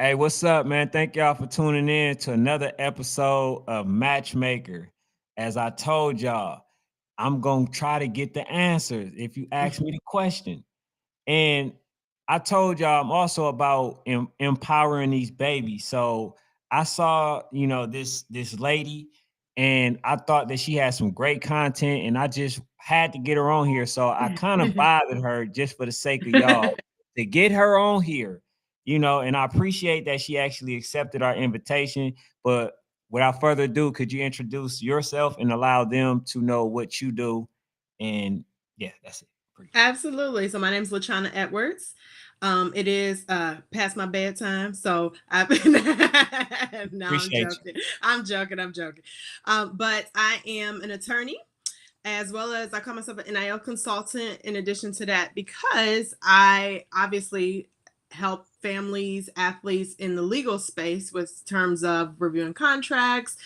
Hey, what's up, man? Thank y'all for tuning in to another episode of Matchmaker. As I told y'all, I'm going to try to get the answers if you ask me the question. And I told y'all I'm also about empowering these babies. So I saw, this lady, and I thought that she had some great content, and I just had to get her on here. So I kind of bothered her just for the sake of y'all to get her on here, and I appreciate that she actually accepted our invitation. But without further ado, could you introduce yourself and allow them to know what you do? And yeah, that's it. Absolutely. So my name is Lachauna Edwards. It is past my bedtime, so I've been. No, I'm Appreciate joking. I'm joking. But I am an attorney, as well as I call myself an NIL consultant. In addition to that, because I obviously help families, athletes in the legal space with terms of reviewing contracts,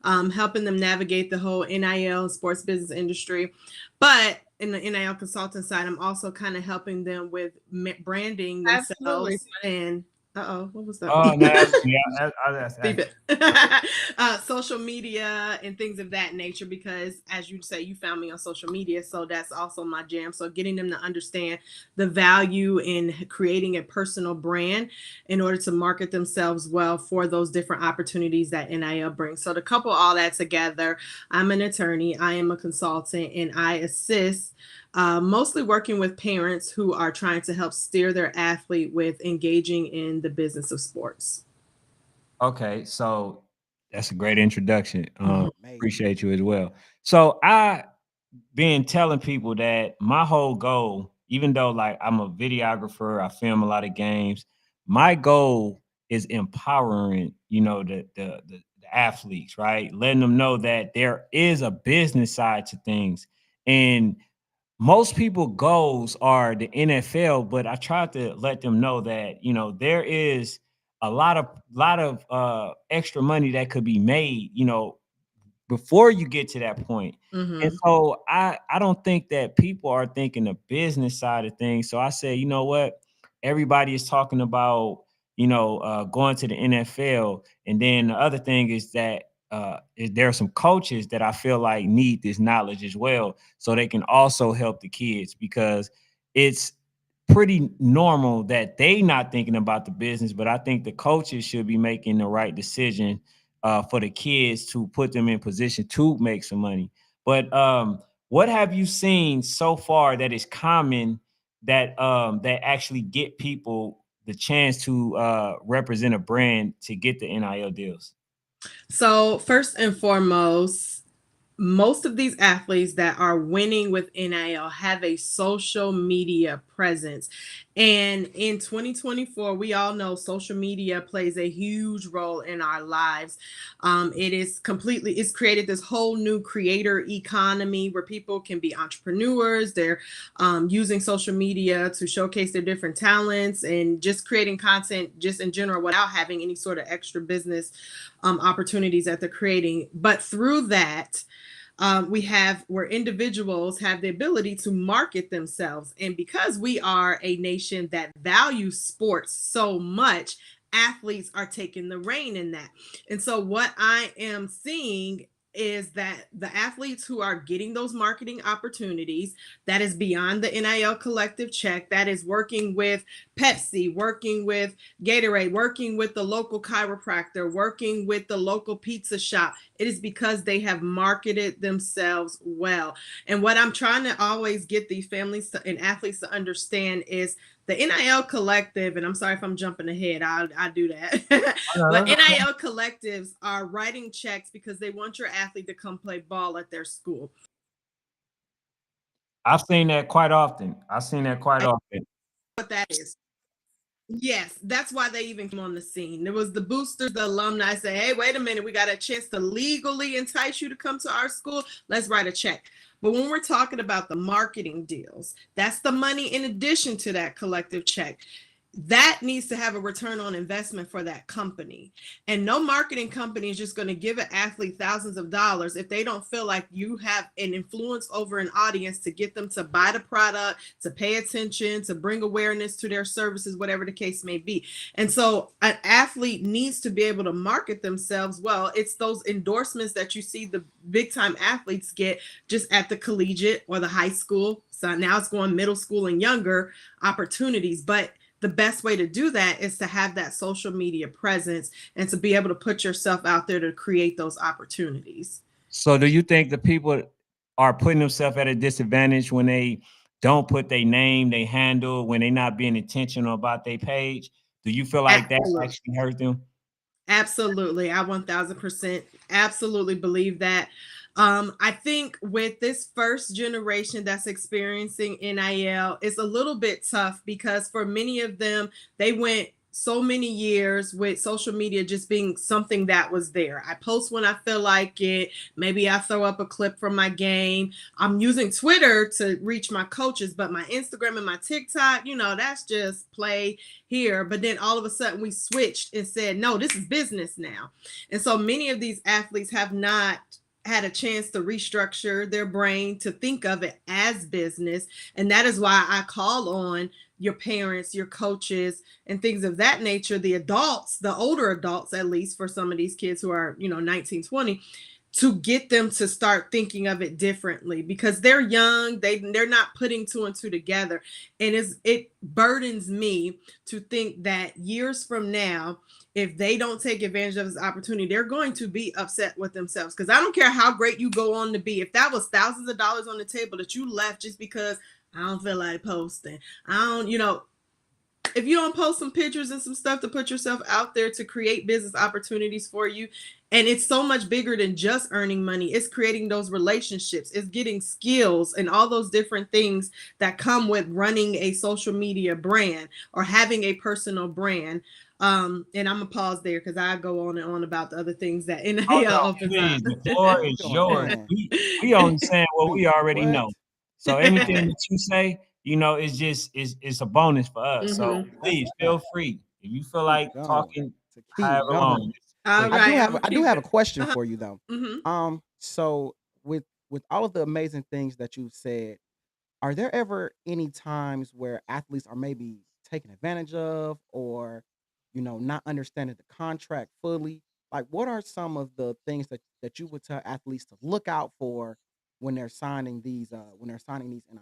helping them navigate the whole NIL sports business industry. But in the NIL consultant side, I'm also kind of helping them with branding Absolutely. themselves and what was that? Oh, no, that's Beep it. Social media and things of that nature, because as you say, you found me on social media, so that's also my jam. So getting them to understand the value in creating a personal brand in order to market themselves well for those different opportunities that NIL brings. So to couple all that together, I'm an attorney, I am a consultant, and I assist mostly working with parents who are trying to help steer their athlete with engaging in the business of sports. okay. So that's a great introduction. Mhm. Amazing. Appreciate you as well. So I been telling people that my whole goal, even though like I'm a videographer, I film a lot of games, my goal is empowering, the athletes, right? Letting them know that there is a business side to things. And most people goals are the NFL, but I try to let them know that there is a lot of extra money that could be made, before you get to that point. And Mhm. so I don't think that people are thinking the business side of things. So I said, you know what? Everybody is talking about, going to the NFL. And then the other thing is that there are some coaches that I feel like need this knowledge as well, so they can also help the kids, because it's pretty normal that they not thinking about the business, but I think the coaches should be making the right decision for the kids to put them in position to make some money. But what have you seen so far that is common that actually get people the chance to represent a brand to get the NIL deals? So, first and foremost, most of these athletes that are winning with NIL have a social media presence. And in 2024, we all know social media plays a huge role in our lives. It's created this whole new creator economy where people can be entrepreneurs. They're using social media to showcase their different talents and just creating content just in general without having any sort of extra business opportunities that they're creating. But through that, we have where individuals have the ability to market themselves. And because we are a nation that values sports so much, athletes are taking the reign in that. And so, what I am seeing is that the athletes who are getting those marketing opportunities, that is beyond the NIL collective check, that is working with Pepsi, working with Gatorade, working with the local chiropractor, working with the local pizza shop. It is because they have marketed themselves well. And what I'm trying to always get these and athletes to understand is the NIL collective, and I'm sorry if I'm jumping ahead, I do that. But NIL collectives are writing checks because they want your athlete to come play ball at their school. I've seen that quite often. I've seen that quite often. What that is. Yes, that's why they even came on the scene. There was the boosters, the alumni say, hey, wait a minute, we got a chance to legally entice you to come to our school. Let's write a check. But when we're talking about the marketing deals, that's the money in addition to that collective check. that needs to have a return on investment for that company. And no marketing company is just going to give an athlete thousands of dollars if they don't feel like you have an influence over an audience to get them to buy the product, to pay attention, to bring awareness to their services, whatever the case may be. And so an athlete needs to be able to market themselves well. It's those endorsements that you see the big time athletes get just at the collegiate or the high school. So now it's going middle school and younger opportunities. But the best way to do that is to have that social media presence and to be able to put yourself out there to create those opportunities. So do you think the people are putting themselves at a disadvantage when they don't put their name, they handle, when they not being intentional about their page? Do you feel like that Absolutely. actually hurt them? Absolutely. I 1000% absolutely believe that. I think with this first generation that's experiencing NIL, it's a little bit tough because for many of them, they went so many years with social media just being something that was there. I post when I feel like it. Maybe I throw up a clip from my game. I'm using Twitter to reach my coaches, but my Instagram and my TikTok, that's just play here. But then all of a sudden we switched and said, no, this is business now. And so many of these athletes have not had a chance to restructure their brain to think of it as business. And that is why I call on your parents, your coaches, and things of that nature, the adults, the older adults, at least for some of these kids who are, 19, 20, to get them to start thinking of it differently because they're young, they're not putting two and two together. And it burdens me to think that years from now, if they don't take advantage of this opportunity, they're going to be upset with themselves. Because I don't care how great you go on to be, if that was thousands of dollars on the table that you left just because I don't feel like posting, I don't, if you don't post some pictures and some stuff to put yourself out there to create business opportunities for you, and it's so much bigger than just earning money. It's creating those relationships, it's getting skills and all those different things that come with running a social media brand or having a personal brand. And I'm gonna pause there because I go on and on about the other things that Oh NIL no, opens up. please. The floor is Going, yours. man. We only saying what we already What? know. So anything that you say, it's just it's a bonus for us. So Mm-hmm. That's a please feel fact. free. If you feel Keep like going. talking To however keep long, going. All please. right, I'm gonna I do keep have a it. question Uh-huh. for you though. Mm-hmm. So with all of the amazing things that you've said, are there ever any times where athletes are maybe taken advantage of or, not understanding the contract fully? Like what are some of the things that you would tell athletes to look out for when they're signing these NIL deals?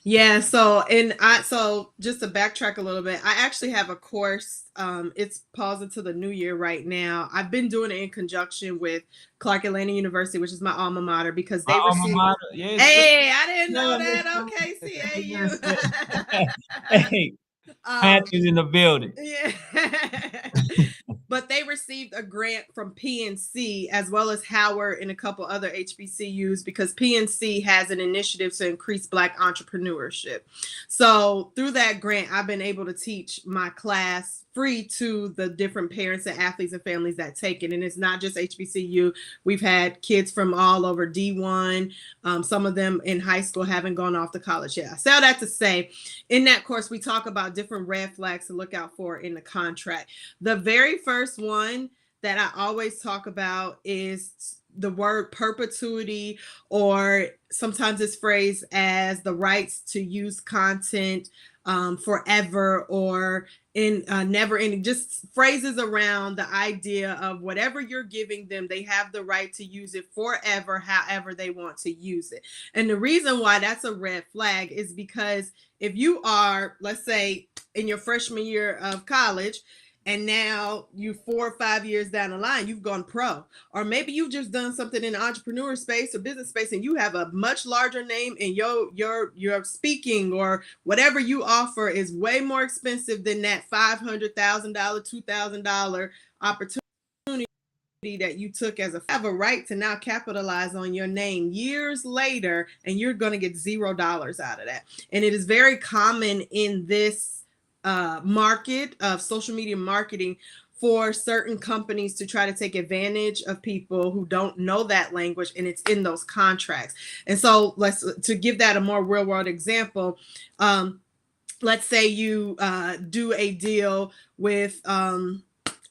Yeah, so just to backtrack a little bit, I actually have a course. It's paused into the new year right now. I've been doing it in conjunction with Clark Atlanta University, which is my alma mater, because My they alma receive. mater, yes, look, Hey, I didn't know man, that. listen, Okay, listen. CAU. Hey, um, Patches in the building. yeah. But they received a grant from PNC as well as Howard and a couple other HBCUs because PNC has an initiative to increase Black entrepreneurship. So through that grant, I've been able to teach my class free to the different parents and athletes and families that take it. And it's not just HBCU. We've had kids from all over D1. Some of them in high school haven't gone off to college yet. I say all that to say, in that course, we talk about different red flags to look out for in the contract. The very first one that I always talk about is the word perpetuity, or sometimes it's phrased as the rights to use content forever, or in never ending, just phrases around the idea of whatever you're giving them, they have the right to use it forever, however they want to use it. And the reason why that's a red flag is because if you are, let's say, in your freshman year of college, and now you 4 or 5 years down the line, you've gone pro, or maybe you've just done something in the entrepreneur space or business space, and you have a much larger name, and your speaking or whatever you offer is way more expensive than that $500,000, $2,000 opportunity that you took as a have a right to now capitalize on your name years later, and you're going to get $0 out of that. And it is very common in this market of social media marketing for certain companies to try to take advantage of people who don't know that language, and it's in those contracts. And so let's to give that a more real world example. let's say you do a deal with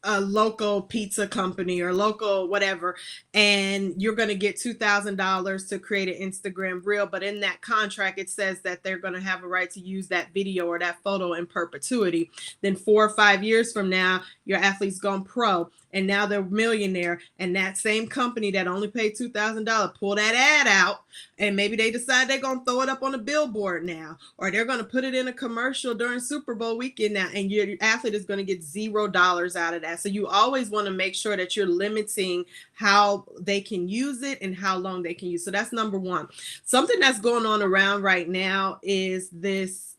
a local pizza company or local whatever, and you're going to get $2,000 to create an Instagram reel, but in that contract it says that they're going to have a right to use that video or that photo in perpetuity. Then 4 or 5 years from now, your athlete's gone pro and now they're a millionaire, and that same company that only paid $2,000 pull that ad out, and maybe they decide they're going to throw it up on a billboard now, or they're going to put it in a commercial during Super Bowl weekend now, and your athlete is going to get $0 out of that. So you always want to make sure that you're limiting how they can use it and how long they can use. So that's number one. Something that's going on around right now is this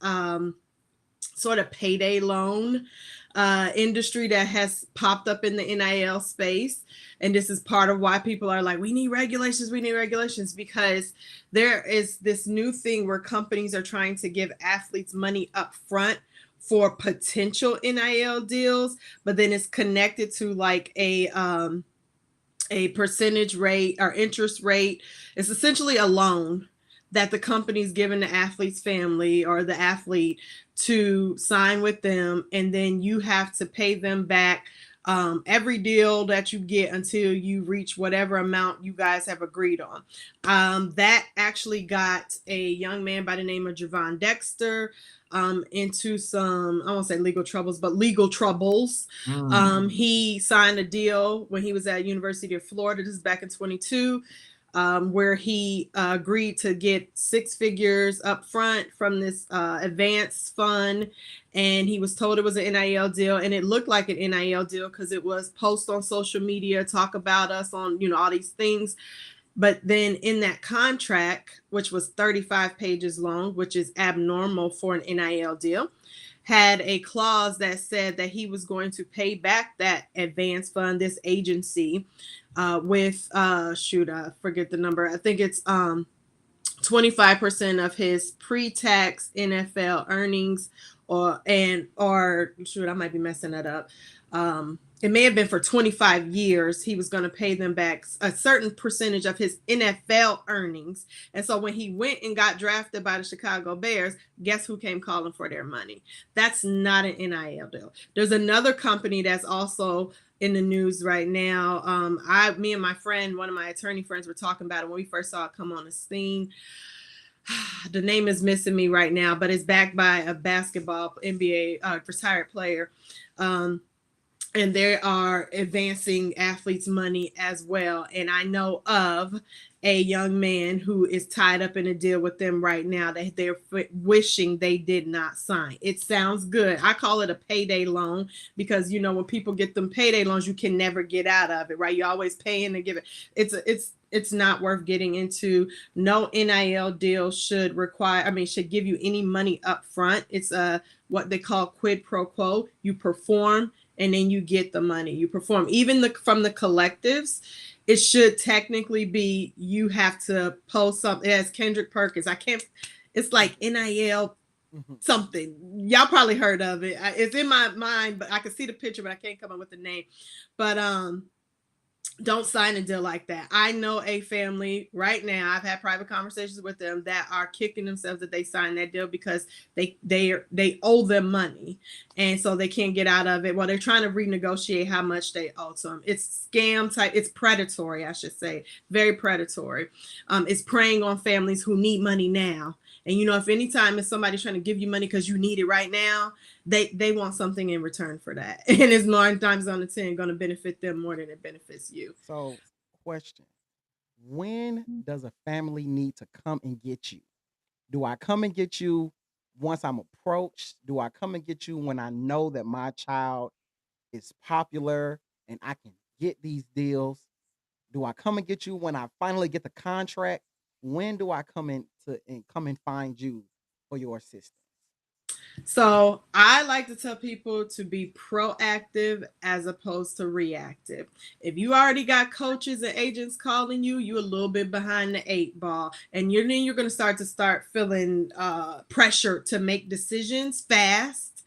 sort of payday loan industry that has popped up in the NIL space. And this is part of why people are like, we need regulations, because there is this new thing where companies are trying to give athletes money up front for potential NIL deals, but then it's connected to like a percentage rate or interest rate. It's essentially a loan that the company's given the athlete's family or the athlete to sign with them, and then you have to pay them back every deal that you get until you reach whatever amount you guys have agreed on. That actually got a young man by the name of Javon Dexter into some, I won't say legal troubles, but legal troubles. He signed a deal when he was at University of Florida. This is back in 22. Where he agreed to get 6 figures up front from this advanced fund, and he was told it was an NIL deal, and it looked like an NIL deal because it was post on social media, talk about us on, all these things. But then in that contract, which was 35 pages long, which is abnormal for an NIL deal, had a clause that said that he was going to pay back that advance fund, this agency, with I forget the number. I think it's 25% of his pre-tax NFL earnings, or I might be messing that up. It may have been for 25 years. He was going to pay them back a certain percentage of his NFL earnings. And so when he went and got drafted by the Chicago Bears, guess who came calling for their money? That's not an NIL deal. There's another company that's also in the news right now. Me and my friend, one of my attorney friends, were talking about it when we first saw it come on the scene. The name is missing me right now, but it's backed by a basketball NBA retired player. And they are advancing athletes' money as well. And I know of a young man who is tied up in a deal with them right now that they're wishing they did not sign. It sounds good. I call it a payday loan because, when people get them payday loans, you can never get out of it, right? You're always paying to give it. It's not worth getting into. No NIL deal should give you any money up front. It's what they call quid pro quo. You perform and then you get the money. You perform. Even from the collectives, it should technically be you have to post something. As Kendrick Perkins, it's like NIL something. Y'all probably heard of it. It's in my mind, but I can see the picture, but I can't come up with the name. But don't sign a deal like that. I know a family right now, I've had private conversations with them, that are kicking themselves that they signed that deal because they owe them money, and so they can't get out of it. Well, they're trying to renegotiate how much they owe to them. It's scam type. It's predatory, I should say. Very predatory. It's preying on families who need money now. And if anytime it's somebody trying to give you money because you need it right now, they want something in return for that. And it's 9 times on the 10 going to benefit them more than it benefits you. So, question. When does a family need to come and get you? Do I come and get you once I'm approached? Do I come and get you when I know that my child is popular and I can get these deals? Do I come and get you when I finally get the contract? When do I come and find you for your assistance? So I like to tell people to be proactive as opposed to reactive. If you already got coaches and agents calling you, you're a little bit behind the 8 ball, and you're going to start feeling pressure to make decisions fast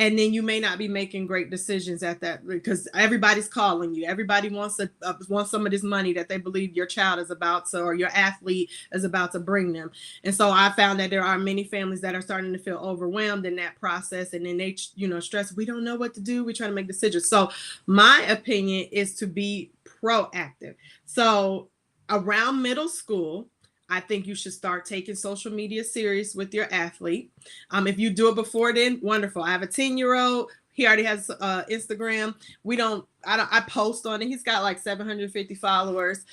and then you may not be making great decisions at that, because everybody's calling you. Everybody wants some of this money that they believe your child is about to, or your athlete is about to bring them. And so I found that there are many families that are starting to feel overwhelmed in that process, and then they stress. We don't know what to do. We're trying to make decisions. So my opinion is to be proactive. So around middle school, I think you should start taking social media serious with your athlete. If you do it before then, wonderful. I have a 10-year-old. He already has Instagram. I post on it. He's got like 750 followers.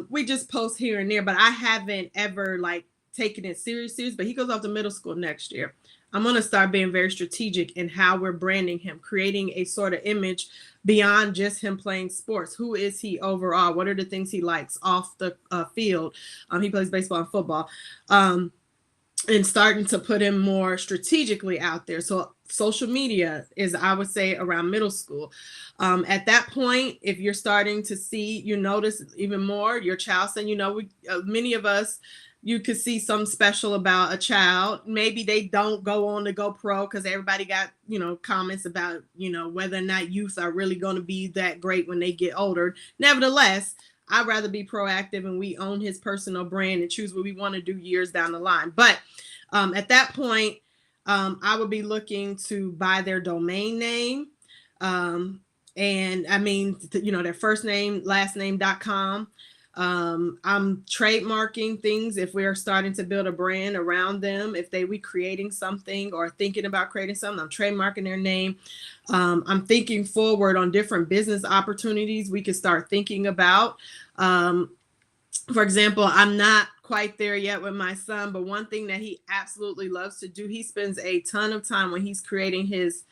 We just post here and there, but I haven't ever like taken it serious. But he goes off to middle school next year. I'm going to start being very strategic in how we're branding him, creating a sort of image beyond just him playing sports. Who is he overall? What are the things he likes off the field? He plays baseball and football. And starting to put him more strategically out there. So social media is, I would say, around middle school. At that point, if you're starting to see, you notice even more your child saying, many of us, you could see something special about a child. Maybe they don't go on to go pro because everybody got, comments about, whether or not youth are really going to be that great when they get older. Nevertheless, I'd rather be proactive and we own his personal brand and choose what we want to do years down the line. But at that point, I would be looking to buy their domain name. And I mean, their first name, last name.com. I'm trademarking things if we are starting to build a brand around them. If we creating something or thinking about creating something, I'm trademarking their name. I'm thinking forward on different business opportunities we could start thinking about. For example, I'm not quite there yet with my son, but one thing that he absolutely loves to do, he spends a ton of time when he's creating his,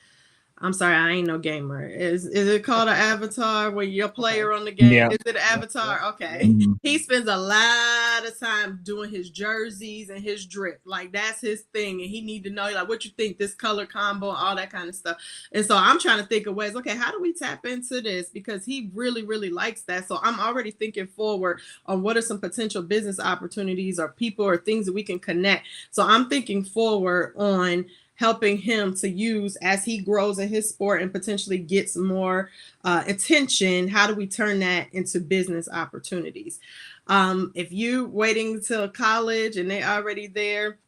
I'm sorry, I ain't no gamer. Is it called an avatar when you're a player on the game? Yeah. Is it an avatar? Yeah. Okay. Mhm. He spends a lot of time doing his jerseys and his drip. Like that's his thing. And he need to know like what you think, this color combo, all that kind of stuff. And so I'm trying to think of ways, okay, how do we tap into this? Because he really, really likes that. So I'm already thinking forward on what are some potential business opportunities or people or things that we can connect. So I'm thinking forward on helping him to use as he grows in his sport and potentially gets more attention. How do we turn that into business opportunities? If you waiting till college and they're already there,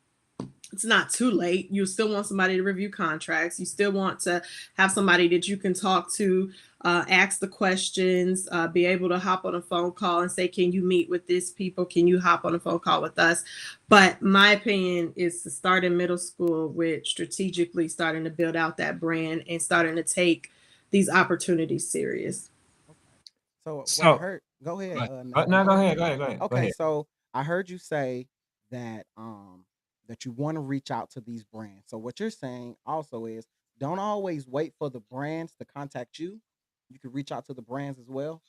it's not too late. You still want somebody to review contracts. You still want to have somebody that you can talk to, ask the questions, be able to hop on a phone call and say, can you meet with this people? Can you hop on a phone call with us? But my opinion is to start in middle school with strategically starting to build out that brand and starting to take these opportunities serious. Okay. So what I So, heard, go ahead, no, Nathan. go ahead, go ahead, go ahead, go Okay, ahead. so I heard you say that that you want to reach out to these brands. So what you're saying also is don't always wait for the brands to contact you. You can reach out to the brands as well.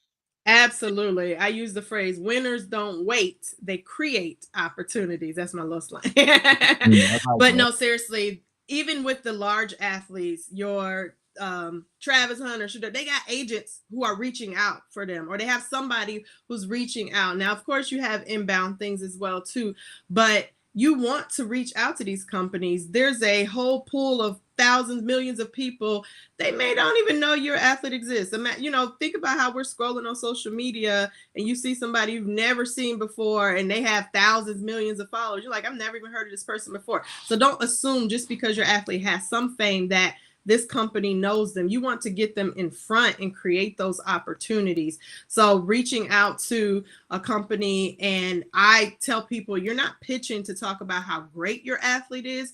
Absolutely. I use the phrase winners don't wait, they create opportunities. That's my little slang. I like But that. no, seriously, even with the large athletes, your Travis Hunter, they got agents who are reaching out for them, or they have somebody who's reaching out. Now, of course, you have inbound things as well too, but you want to reach out to these companies. There's a whole pool of thousands, millions of people. They may don't even know your athlete exists. Think about how we're scrolling on social media and you see somebody you've never seen before and they have thousands, millions of followers. You're like, I've never even heard of this person before. So don't assume just because your athlete has some fame that this company knows them. You want to get them in front and create those opportunities. So reaching out to a company, and I tell people, you're not pitching to talk about how great your athlete is.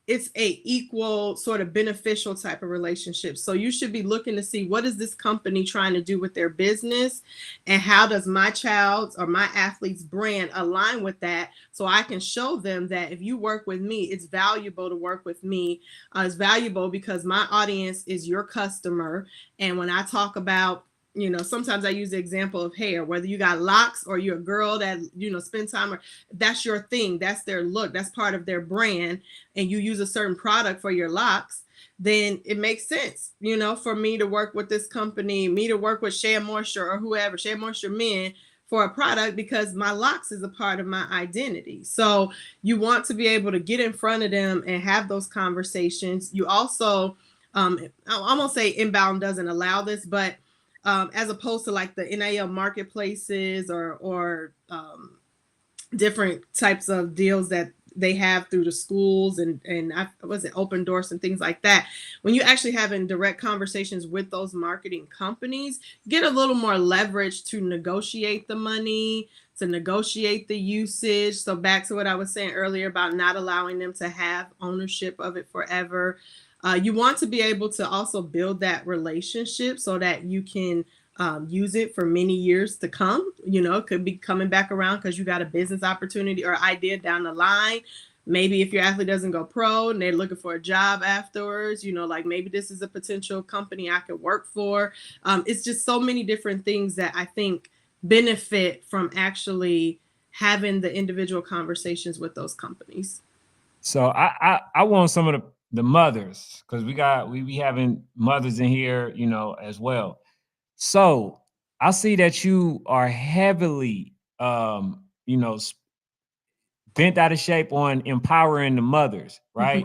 It's a equal sort of beneficial type of relationship. So you should be looking to see what is this company trying to do with their business, and how does my child's or my athlete's brand align with that, so I can show them that if you work with me, it's valuable to work with me. It's valuable because my audience is your customer. And when I talk about, sometimes I use the example of hair, whether you got locks or you're a girl that, spend time, or that's your thing, that's their look, that's part of their brand, and you use a certain product for your locks, then it makes sense, for me to work with this company, me to work with Shea Moisture or whoever, Shea Moisture Men, for a product, because my locks is a part of my identity. So you want to be able to get in front of them and have those conversations. You also I won't say inbound doesn't allow this, but as opposed to like the NIL marketplaces or different types of deals that they have through the schools and was it open doors and things like that. When you actually having direct conversations with those marketing companies, get a little more leverage to negotiate the money, to negotiate the usage. So back to what I was saying earlier about not allowing them to have ownership of it forever. You want to be able to also build that relationship so that you can use it for many years to come. You know, it could be coming back around because you got a business opportunity or idea down the line. Maybe if your athlete doesn't go pro and they're looking for a job afterwards, you know, like maybe this is a potential company I could work for. It's just so many different things that I think benefit from actually having the individual conversations with those companies. So I want some of the mothers because we be having mothers in here, you know, as well. So I see that you are heavily, you know, bent out of shape on empowering the mothers, right?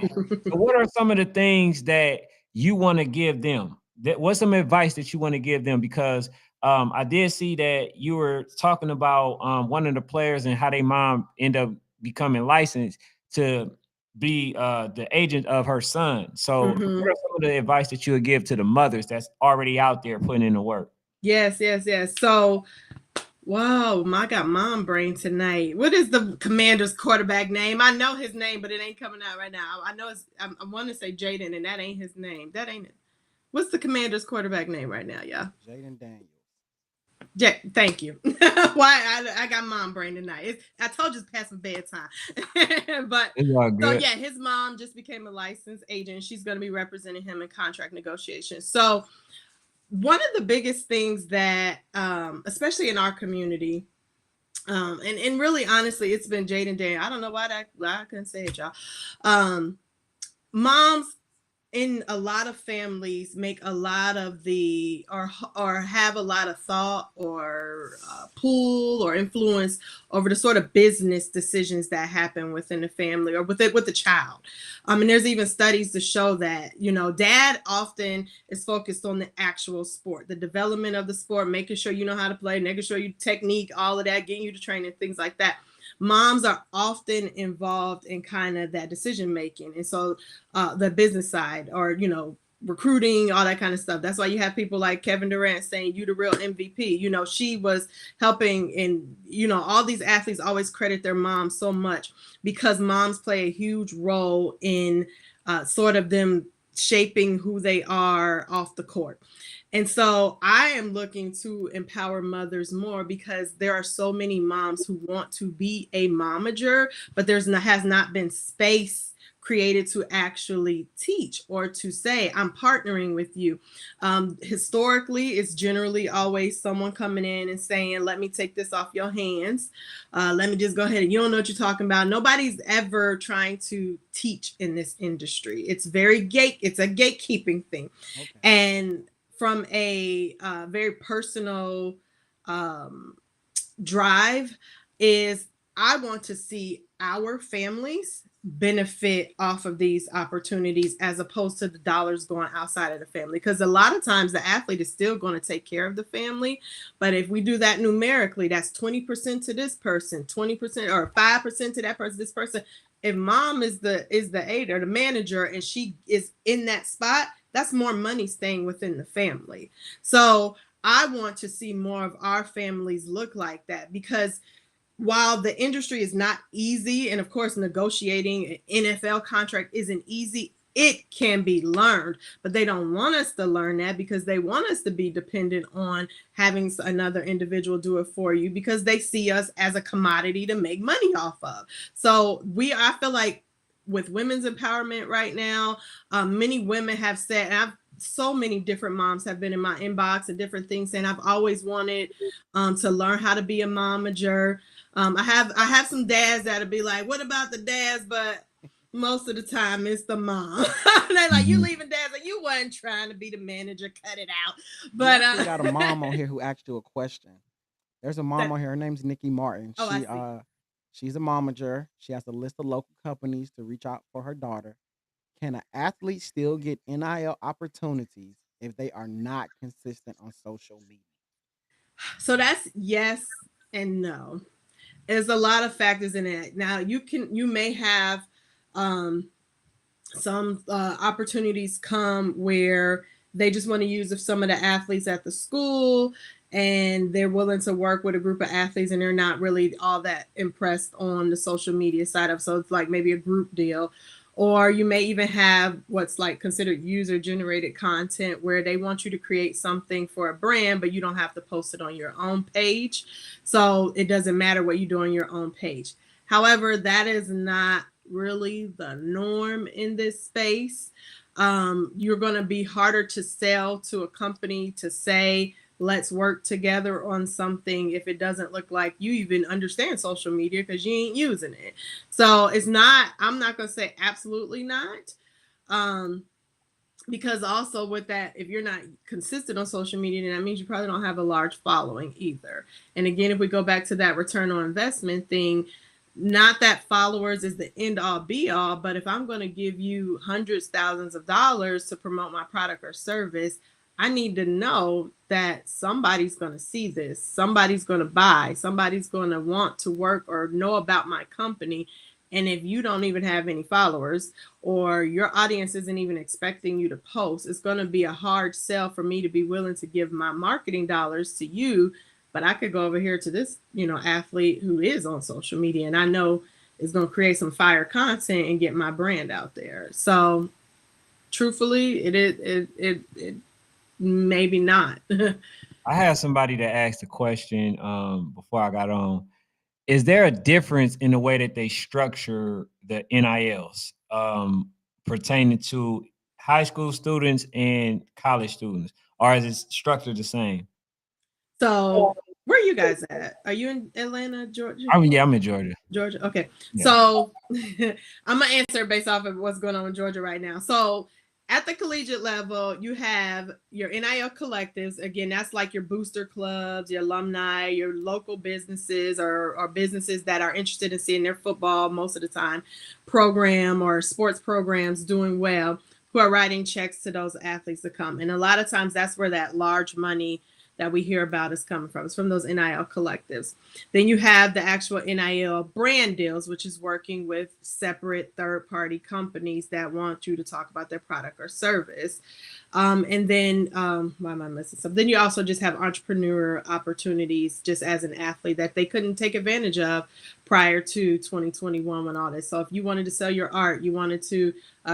So what are some of the things that you want to give them? What's some advice that you want to give them? Because I did see that you were talking about one of the players and how their mom ended up becoming licensed to be the agent of her son. So what Mhm. are some of the advice that you would give to the mothers that's already out there putting in the work? Yes, yes, yes. So, wow, I got mom brain tonight. What is the Commander's quarterback name? I know his name, but it ain't coming out right now. I know it's. I want to say Jaden, and that ain't his name. That ain't it. What's the Commander's quarterback name right now, y'all? Jaden Daniels. Thank you. Why I got mom brain tonight. I told you it's past my bedtime. But It's all so good. yeah, his mom just became a licensed agent. She's going to be representing him in contract negotiations. So one of the biggest things that, especially in our community, and really honestly, it's been Jaden Day. I don't know why I couldn't say it, y'all. Um, Moms in a lot of families make a lot of the or have a lot of thought or pull or influence over the sort of business decisions that happen within the family or with the child. And there's even studies to show that, you know, dad often is focused on the actual sport, the development of the sport, making sure you know how to play, making sure you technique, all of that, getting you to training, things like that. Moms are often involved in kind of that decision making, and so the business side, or you know, recruiting, all that kind of stuff. That's why you have people like Kevin Durant saying, "You the real MVP." You know, she was helping, and you know, all these athletes always credit their moms so much because moms play a huge role in sort of them shaping who they are off the court. And so I am looking to empower mothers more because there are so many moms who want to be a momager, but has not been space created to actually teach or to say, I'm partnering with you. Historically, it's generally always someone coming in and saying, let me take this off your hands. Let me just go ahead and you don't know what you're talking about. Nobody's ever trying to teach in this industry. It's it's a gatekeeping thing. Okay. And from a very personal um, drive is I want to see our families benefit off of these opportunities as opposed to the dollars going outside of the family, because a lot of times the athlete is still going to take care of the family, but if we do that numerically, that's 20% to this person, 20% or 5% to that person, this person. If mom is the aide or the manager and she is in that spot, that's more money staying within the family. So I want to see more of our families look like that, because while the industry is not easy, and of course negotiating an NFL contract isn't easy, it can be learned, but they don't want us to learn that because they want us to be dependent on having another individual do it for you because they see us as a commodity to make money off of. So I feel like with women's empowerment right now, many women have said, and so many different moms have been in my inbox and different things saying I've always wanted to learn how to be a momager. I have some dads that'll be like, "What about the dads?" But most of the time, it's the mom. They're like, "You Mhm. leaving dads? Like you wasn't trying to be the manager. Cut it out." We But actually got a mom on here who asked you a question. There's a mom that on here. Her name's Nikki Martin. oh, I see. She's a momager. She has a list of local companies to reach out for her daughter. can an athlete still get NIL opportunities if they are not consistent on social media? So that's yes and no. There's a lot of factors in it. Now you may have um some opportunities come where they just want to use some of the athletes at the school, and they're willing to work with a group of athletes, and they're not really all that impressed on the social media side of, so it's like maybe a group deal. Or you may even have what's like considered user generated content, where they want you to create something for a brand, but you don't have to post it on your own page, so it doesn't matter what you do on your own page. However, that is not really the norm in this space. You're going to be harder to sell to a company to say, let's work together on something, if it doesn't look like you even understand social media, because you ain't using it. So it's not, I'm not going to say absolutely not. Um, because also with that, if you're not consistent on social media, then that means you probably don't have a large following either. And again, if we go back to that return on investment thing, not that followers is the end all be all, but if I'm going to give you hundreds, thousands of dollars to promote my product or service, I need to know that somebody's going to see this, somebody's going to buy, somebody's going to want to work or know about my company. And if you don't even have any followers, or your audience isn't even expecting you to post, it's going to be a hard sell for me to be willing to give my marketing dollars to you. But I could go over here to this, athlete who is on social media, and I know is going to create some fire content and get my brand out there. So truthfully, it maybe not. I had somebody that asked a question before I got on. Is there a difference in the way that they structure the NILs pertaining to high school students and college students, or is it structured the same? So where are you guys at? Are you in Atlanta, Georgia? I mean, yeah, I'm in Georgia. Georgia. Okay. Yeah. So I'm gonna answer based off of what's going on in Georgia right now. So at the collegiate level, you have your NIL collectives. Again, that's like your booster clubs, your alumni, your local businesses, or businesses that are interested in seeing their football most of the time program or sports programs doing well, who are writing checks to those athletes to come. And a lot of times that's where that large money that we hear about is coming from. It's from those NIL collectives. Then you have the actual NIL brand deals, which is working with separate third-party companies that want you to talk about their product or service. And then, why am I missing something? Then you also just have entrepreneur opportunities just as an athlete that they couldn't take advantage of prior to 2021 when all this. So if you wanted to sell your art, you wanted to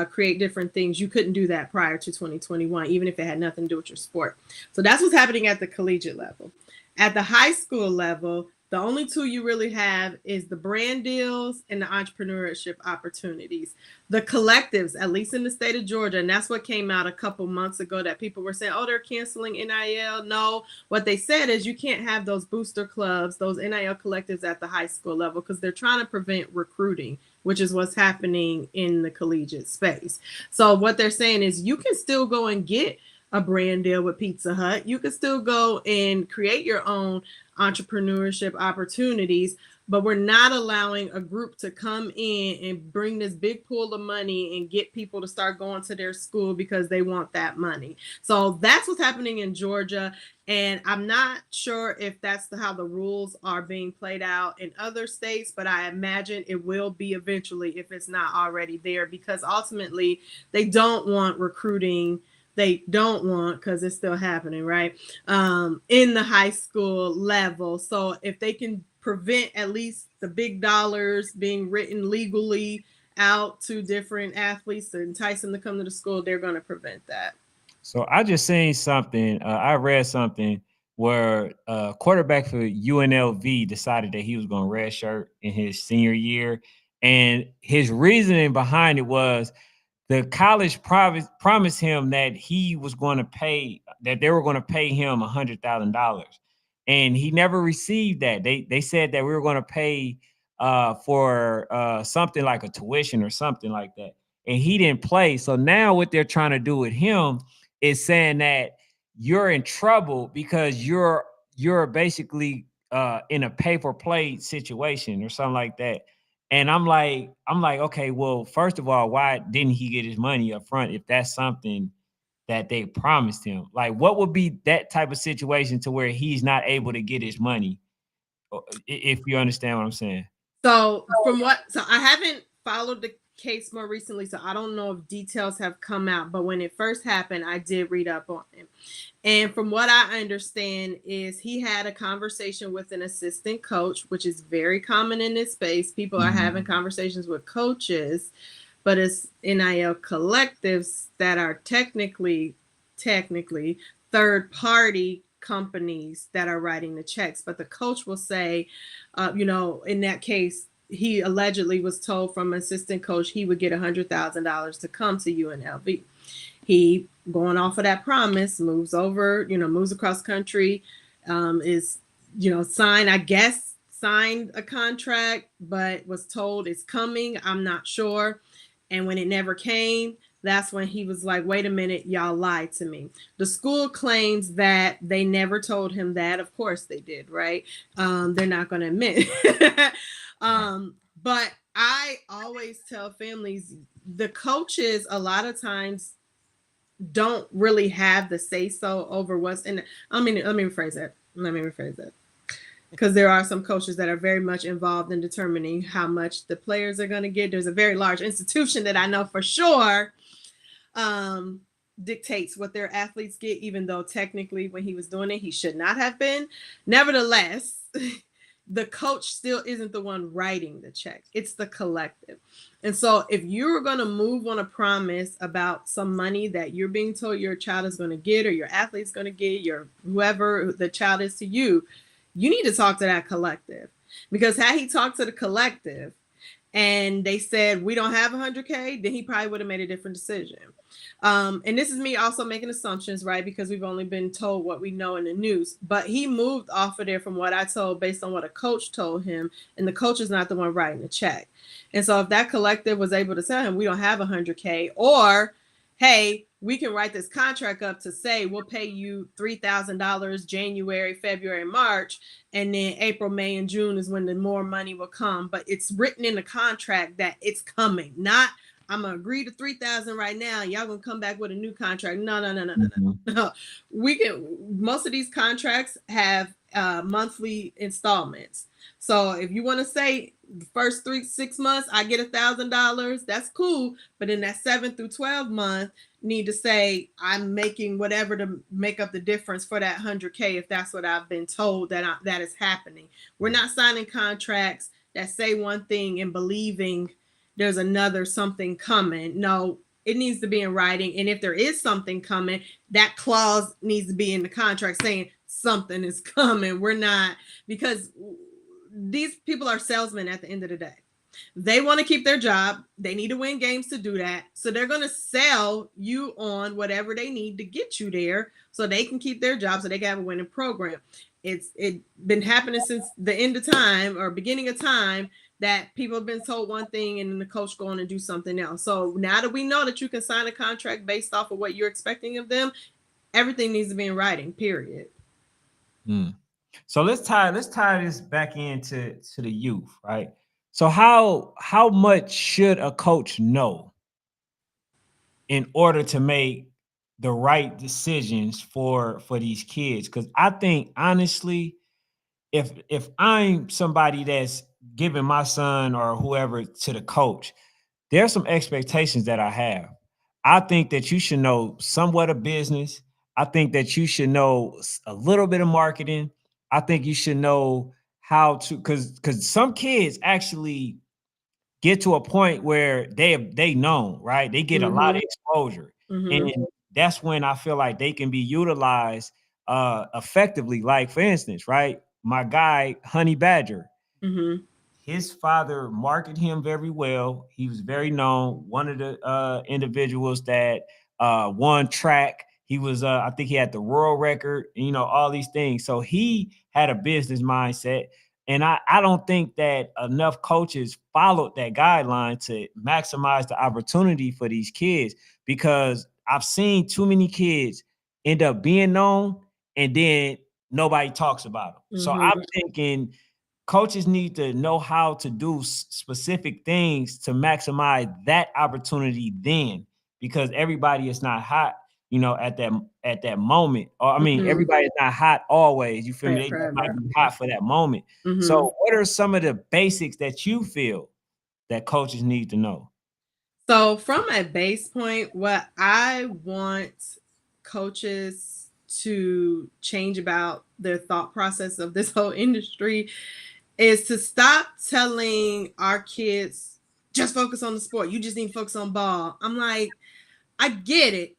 create different things, you couldn't do that prior to 2021, even if it had nothing to do with your sport. So that's what's happening at the collegiate level. At the high school level, the only two you really have is the brand deals and the entrepreneurship opportunities. The collectives, at least in the state of Georgia, and that's what came out a couple months ago, that people were saying, oh, they're canceling NIL. No, what they said is you can't have those booster clubs, those NIL collectives at the high school level, because they're trying to prevent recruiting, which is what's happening in the collegiate space. So what they're saying is you can still go and get a brand deal with Pizza Hut. You can still go and create your own entrepreneurship opportunities, but we're not allowing a group to come in and bring this big pool of money and get people to start going to their school because they want that money. So that's what's happening in Georgia. And I'm not sure if that's how the rules are being played out in other states, but I imagine it will be eventually if it's not already there, because ultimately they don't want recruiting. They don't want, because it's still happening, right? In the high school level. So if they can prevent at least the big dollars being written legally out to different athletes to entice them to come to the school, they're going to prevent that. So I just seen something. I read something where quarterback for UNLV decided that he was going to redshirt in his senior year, and his reasoning behind it was the college promised him that he was going to pay, that they were going to pay him $100,000, and he never received that. They said that we were going to pay for something like a tuition or something like that, and he didn't play. So now what they're trying to do with him is saying that you're in trouble because you're basically in a pay for play situation or something like that. And I'm like, okay, well, first of all, why didn't he get his money up front if that's something that they promised him? Like, what would be that type of situation to where he's not able to get his money? If you understand what I'm saying. So I haven't followed the case more recently, so I don't know if details have come out. But when it first happened, I did read up on it. And from what I understand is he had a conversation with an assistant coach, which is very common in this space. People are having conversations with coaches, but it's NIL collectives that are technically third party companies that are writing the checks. But the coach will say, in that case, he allegedly was told from an assistant coach he would get $100,000 to come to UNLV. He, going off of that promise, moves over, moves across country, is, signed a contract, but was told it's coming. I'm not sure. And when it never came, that's when he was like, wait a minute, y'all lied to me. The school claims that they never told him that. Of course they did, right? They're not going to admit. But I always tell families, the coaches a lot of times don't really have the say so over what's in it. Let me rephrase that. Because there are some coaches that are very much involved in determining how much the players are going to get. There's a very large institution that I know for sure dictates what their athletes get, even though technically when he was doing it, he should not have been. Nevertheless, the coach still isn't the one writing the check. It's the collective. And so if you're going to move on a promise about some money that you're being told your child is going to get, or your athlete's going to get, your whoever the child is to you, you need to talk to that collective. Because had he talked to the collective and they said, we don't have 100K, then he probably would have made a different decision. And this is me also making assumptions, right? Because we've only been told what we know in the news. But he moved off of there from what I told based on what a coach told him. And the coach is not the one writing the check. And so if that collective was able to tell him, we don't have 100K, or, hey, we can write this contract up to say we'll pay you $3,000 January, February, March, and then April, May, and June is when the more money will come. But it's written in the contract that it's coming, not I'm gonna agree to 3,000 right now. Y'all gonna come back with a new contract. No. We can. Most of these contracts have monthly installments. So if you want to say the first 6 months I get $1,000, that's cool. But in that 7 through 12 month, need to say I'm making whatever to make up the difference for that 100K if that's what I've been told that is happening. We're not signing contracts that say one thing and believing there's another something coming. No, it needs to be in writing. And if there is something coming, that clause needs to be in the contract saying something is coming. We're not, because these people are salesmen at the end of the day. They want to keep their job. They need to win games to do that. So they're going to sell you on whatever they need to get you there so they can keep their job, so they can have a winning program. It's been happening since the end of time or beginning of time that people have been told one thing and then the coach go on and do something else. So now that we know that you can sign a contract based off of what you're expecting of them, everything needs to be in writing, period. So let's tie this back into the youth, right? So how much should a coach know in order to make the right decisions for these kids? Because I think honestly, if I'm somebody that's giving my son or whoever to the coach, there's some expectations that I have. I think that you should know somewhat of business. I think that you should know a little bit of marketing. I think you should know how to, because some kids actually get to a point where they know, right? They get a lot of exposure. And that's when I feel like they can be utilized effectively. Like for instance, right? My guy, Honey Badger, his father marketed him very well. He was very known. One of the individuals that won track. He was, I think he had the world record, all these things. So he had a business mindset. And I don't think that enough coaches followed that guideline to maximize the opportunity for these kids, because I've seen too many kids end up being known and then nobody talks about them. So I'm thinking coaches need to know how to do specific things to maximize that opportunity then, because everybody is not hot, at that moment. Or I mean, Mhm. everybody is not hot always. You feel me? Right, They just might forever. be hot for that moment. Mhm. So what are some of the basics that you feel that coaches need to know? So, from a base point, what I want coaches to change about their thought process of this whole industry is to stop telling our kids, just focus on the sport. You just need to focus on ball. I'm like, I get it.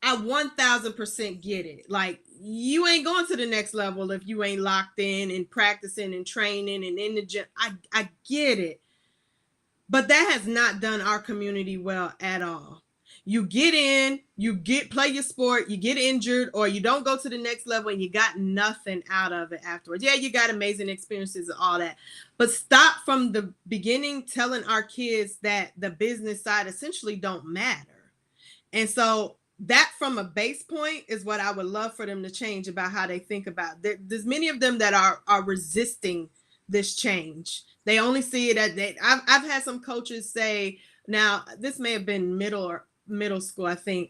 I 1000% get it. Like, you ain't going to the next level if you ain't locked in and practicing and training and in the gym. I get it. But that has not done our community well at all. You get in, play your sport, you get injured, or you don't go to the next level and you got nothing out of it afterwards. Yeah, you got amazing experiences and all that. But stop from the beginning telling our kids that the business side essentially don't matter. And so that, from a base point, is what I would love for them to change about how they think about it. There's many of them that are resisting this change. They only see it at that. I've had some coaches say, now this may have been middle school, I think.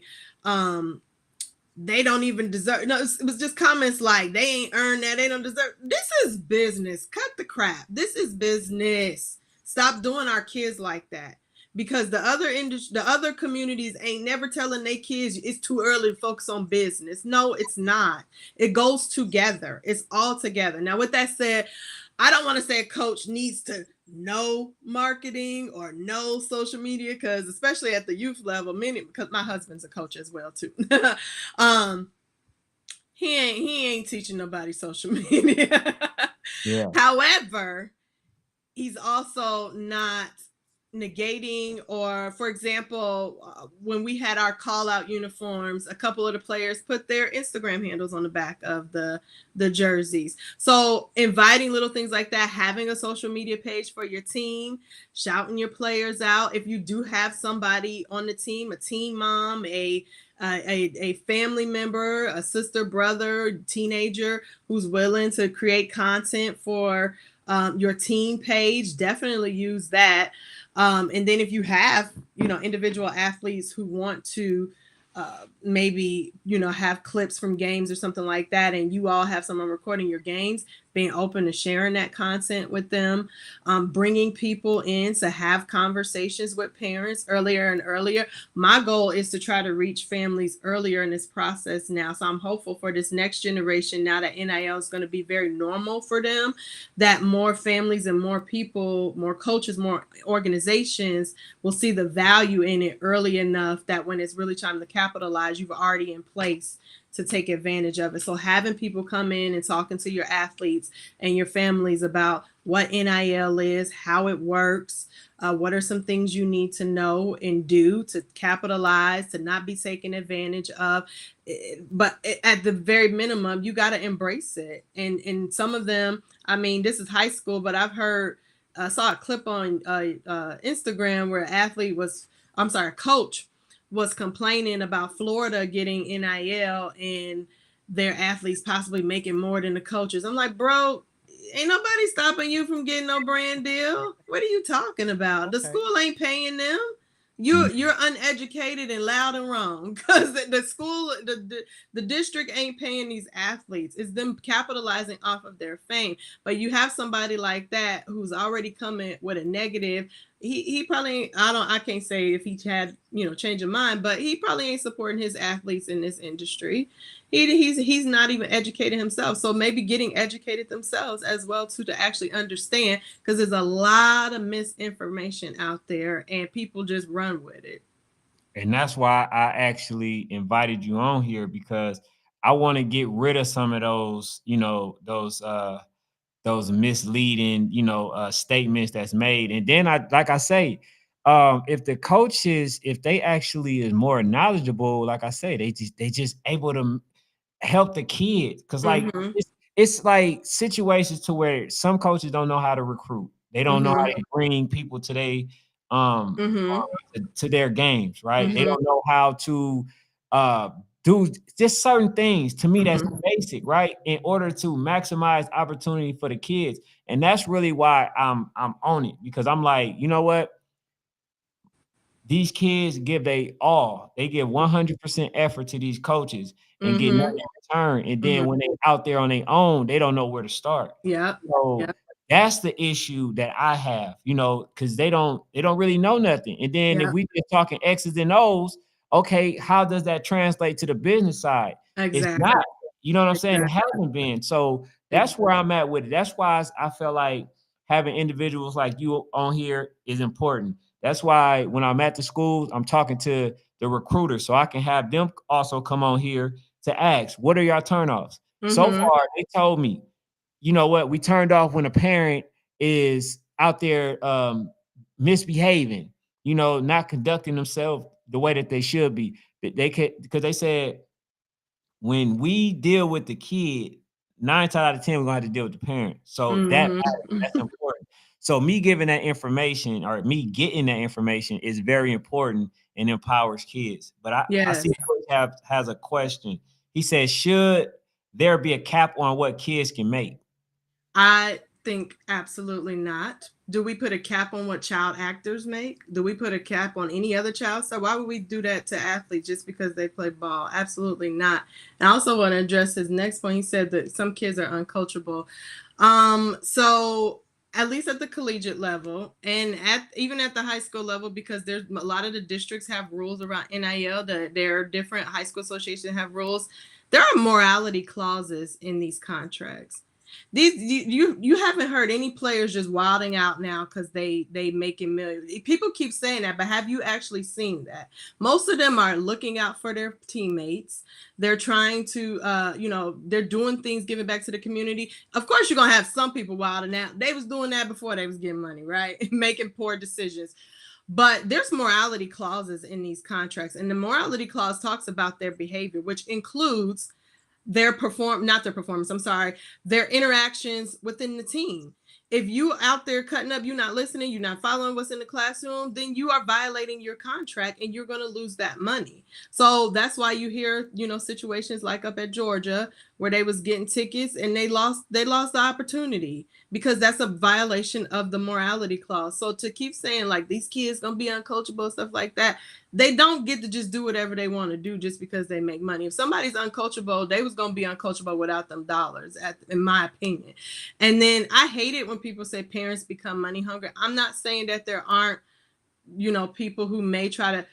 They don't even deserve. No, it was just comments like, they ain't earned that, they don't deserve. This is business. Cut the crap. This is business. Stop doing our kids like that. Because the other communities ain't never telling their kids it's too early to focus on business. No, it's not. It goes together. It's all together. Now, with that said, I don't want to say a coach needs to know marketing or know social media, because especially at the youth level, because my husband's a coach as well too. um, he ain't teaching nobody social media. Yeah. However, he's also not negating, or for example, when we had our call out uniforms, a couple of the players put their Instagram handles on the back of the jerseys. So inviting little things like that, having a social media page for your team, shouting your players out. If you do have somebody on the team, a team mom, a family member, a sister, brother, teenager who's willing to create content for your team page, definitely use that. And then if you have, individual athletes who want to maybe, have clips from games or something like that, and you all have someone recording your games, being open to sharing that content with them, bringing people in to have conversations with parents earlier and earlier. My goal is to try to reach families earlier in this process now. So I'm hopeful for this next generation, now that NIL is going to be very normal for them, that more families and more people, more coaches, more organizations will see the value in it early enough that when it's really time to capitalize, you've already in place to take advantage of it. So having people come in and talking to your athletes and your families about what NIL is, how it works, what are some things you need to know and do to capitalize, to not be taken advantage of. But at the very minimum, you got to embrace it. And some of them, I mean, this is high school, but I've heard, saw a clip on Instagram where a coach was complaining about Florida getting NIL and their athletes possibly making more than the coaches. I'm like, bro, ain't nobody stopping you from getting no brand deal. What are you talking about? The Okay. school ain't paying them. Mhm. You're uneducated and loud and wrong, because the school, the district ain't paying these athletes. It's them capitalizing off of their fame. But you have somebody like that who's already coming with a negative. He probably, I can't say if he had, change of mind, but he probably ain't supporting his athletes in this industry. He's not even educated himself. So maybe getting educated themselves as well too, to actually understand, because there's a lot of misinformation out there and people just run with it. And that's why I actually invited you on here, because I want to get rid of some of those, those misleading, statements that's made. And then like I say, if the coaches, if they actually is more knowledgeable, like I say, they just able to help the kids. Cause like Mm-hmm. it's like situations to where some coaches don't know how to recruit. They don't know how Mm-hmm. to bring people to um Mm-hmm. to their games, right? They Mm-hmm. don't know how to uh do just certain things. To me, that's basic, right? In order to maximize opportunity for the kids. And that's really why I'm on it, because I'm like, you know what? These kids give they all. They give 100% effort to these coaches and get nothing in return. And then when they out there on their own, they don't know where to start. Yep. So Yep. that's the issue that I have, because they don't really know nothing. And then if Yep. we just talking X's and O's, okay, how does that translate to the business side? It's Exactly. not. You know what I'm saying? It Exactly. hasn't been. So that's where I'm at with it. That's why I feel like having individuals like you on here is important. That's why when I'm at the schools, I'm talking to the recruiters so I can have them also come on here to ask, what are your turnoffs? So far, they told me, you know what, we turned off when a parent is out there misbehaving, not conducting themselves the way that they should be. They could, because they said when we deal with the kid, 9 times out of 10, we're gonna have to deal with the parent. So that matters. That's important. So me giving that information or me getting that information is very important and empowers kids. But I Yes. see Coach has a question. He says, should there be a cap on what kids can make? I think absolutely not. Do we put a cap on what child actors make? Do we put a cap on any other child? So why would we do that to athletes just because they play ball? Absolutely not. And I also want to address his next point. He said that some kids are uncoachable. So at least at the collegiate level and even at the high school level, because there's a lot of the districts have rules around NIL. There are different high school associations have rules. There are morality clauses in these contracts. These you haven't heard any players just wilding out now because they making millions. People keep saying that, but have you actually seen that? Most of them are looking out for their teammates. They're trying to they're doing things, giving back to the community. Of course, you're gonna have some people wilding out. They was doing that before they was getting money, right? Making poor decisions. But there's morality clauses in these contracts, and the morality clause talks about their behavior, which includes their their interactions within the team. If you out there cutting up, you're not listening, you're not following what's in the classroom, then you are violating your contract and you're going to lose that money. So that's why you hear, situations like up at Georgia where they was getting tickets and they lost the opportunity because that's a violation of the morality clause. So to keep saying like these kids going to be uncoachable, stuff like that, they don't get to just do whatever they want to do just because they make money. If somebody's uncoachable, they was going to be uncoachable without them dollars, in my opinion. And then I hate it when people say parents become money hungry. I'm not saying that there aren't, people who may try to.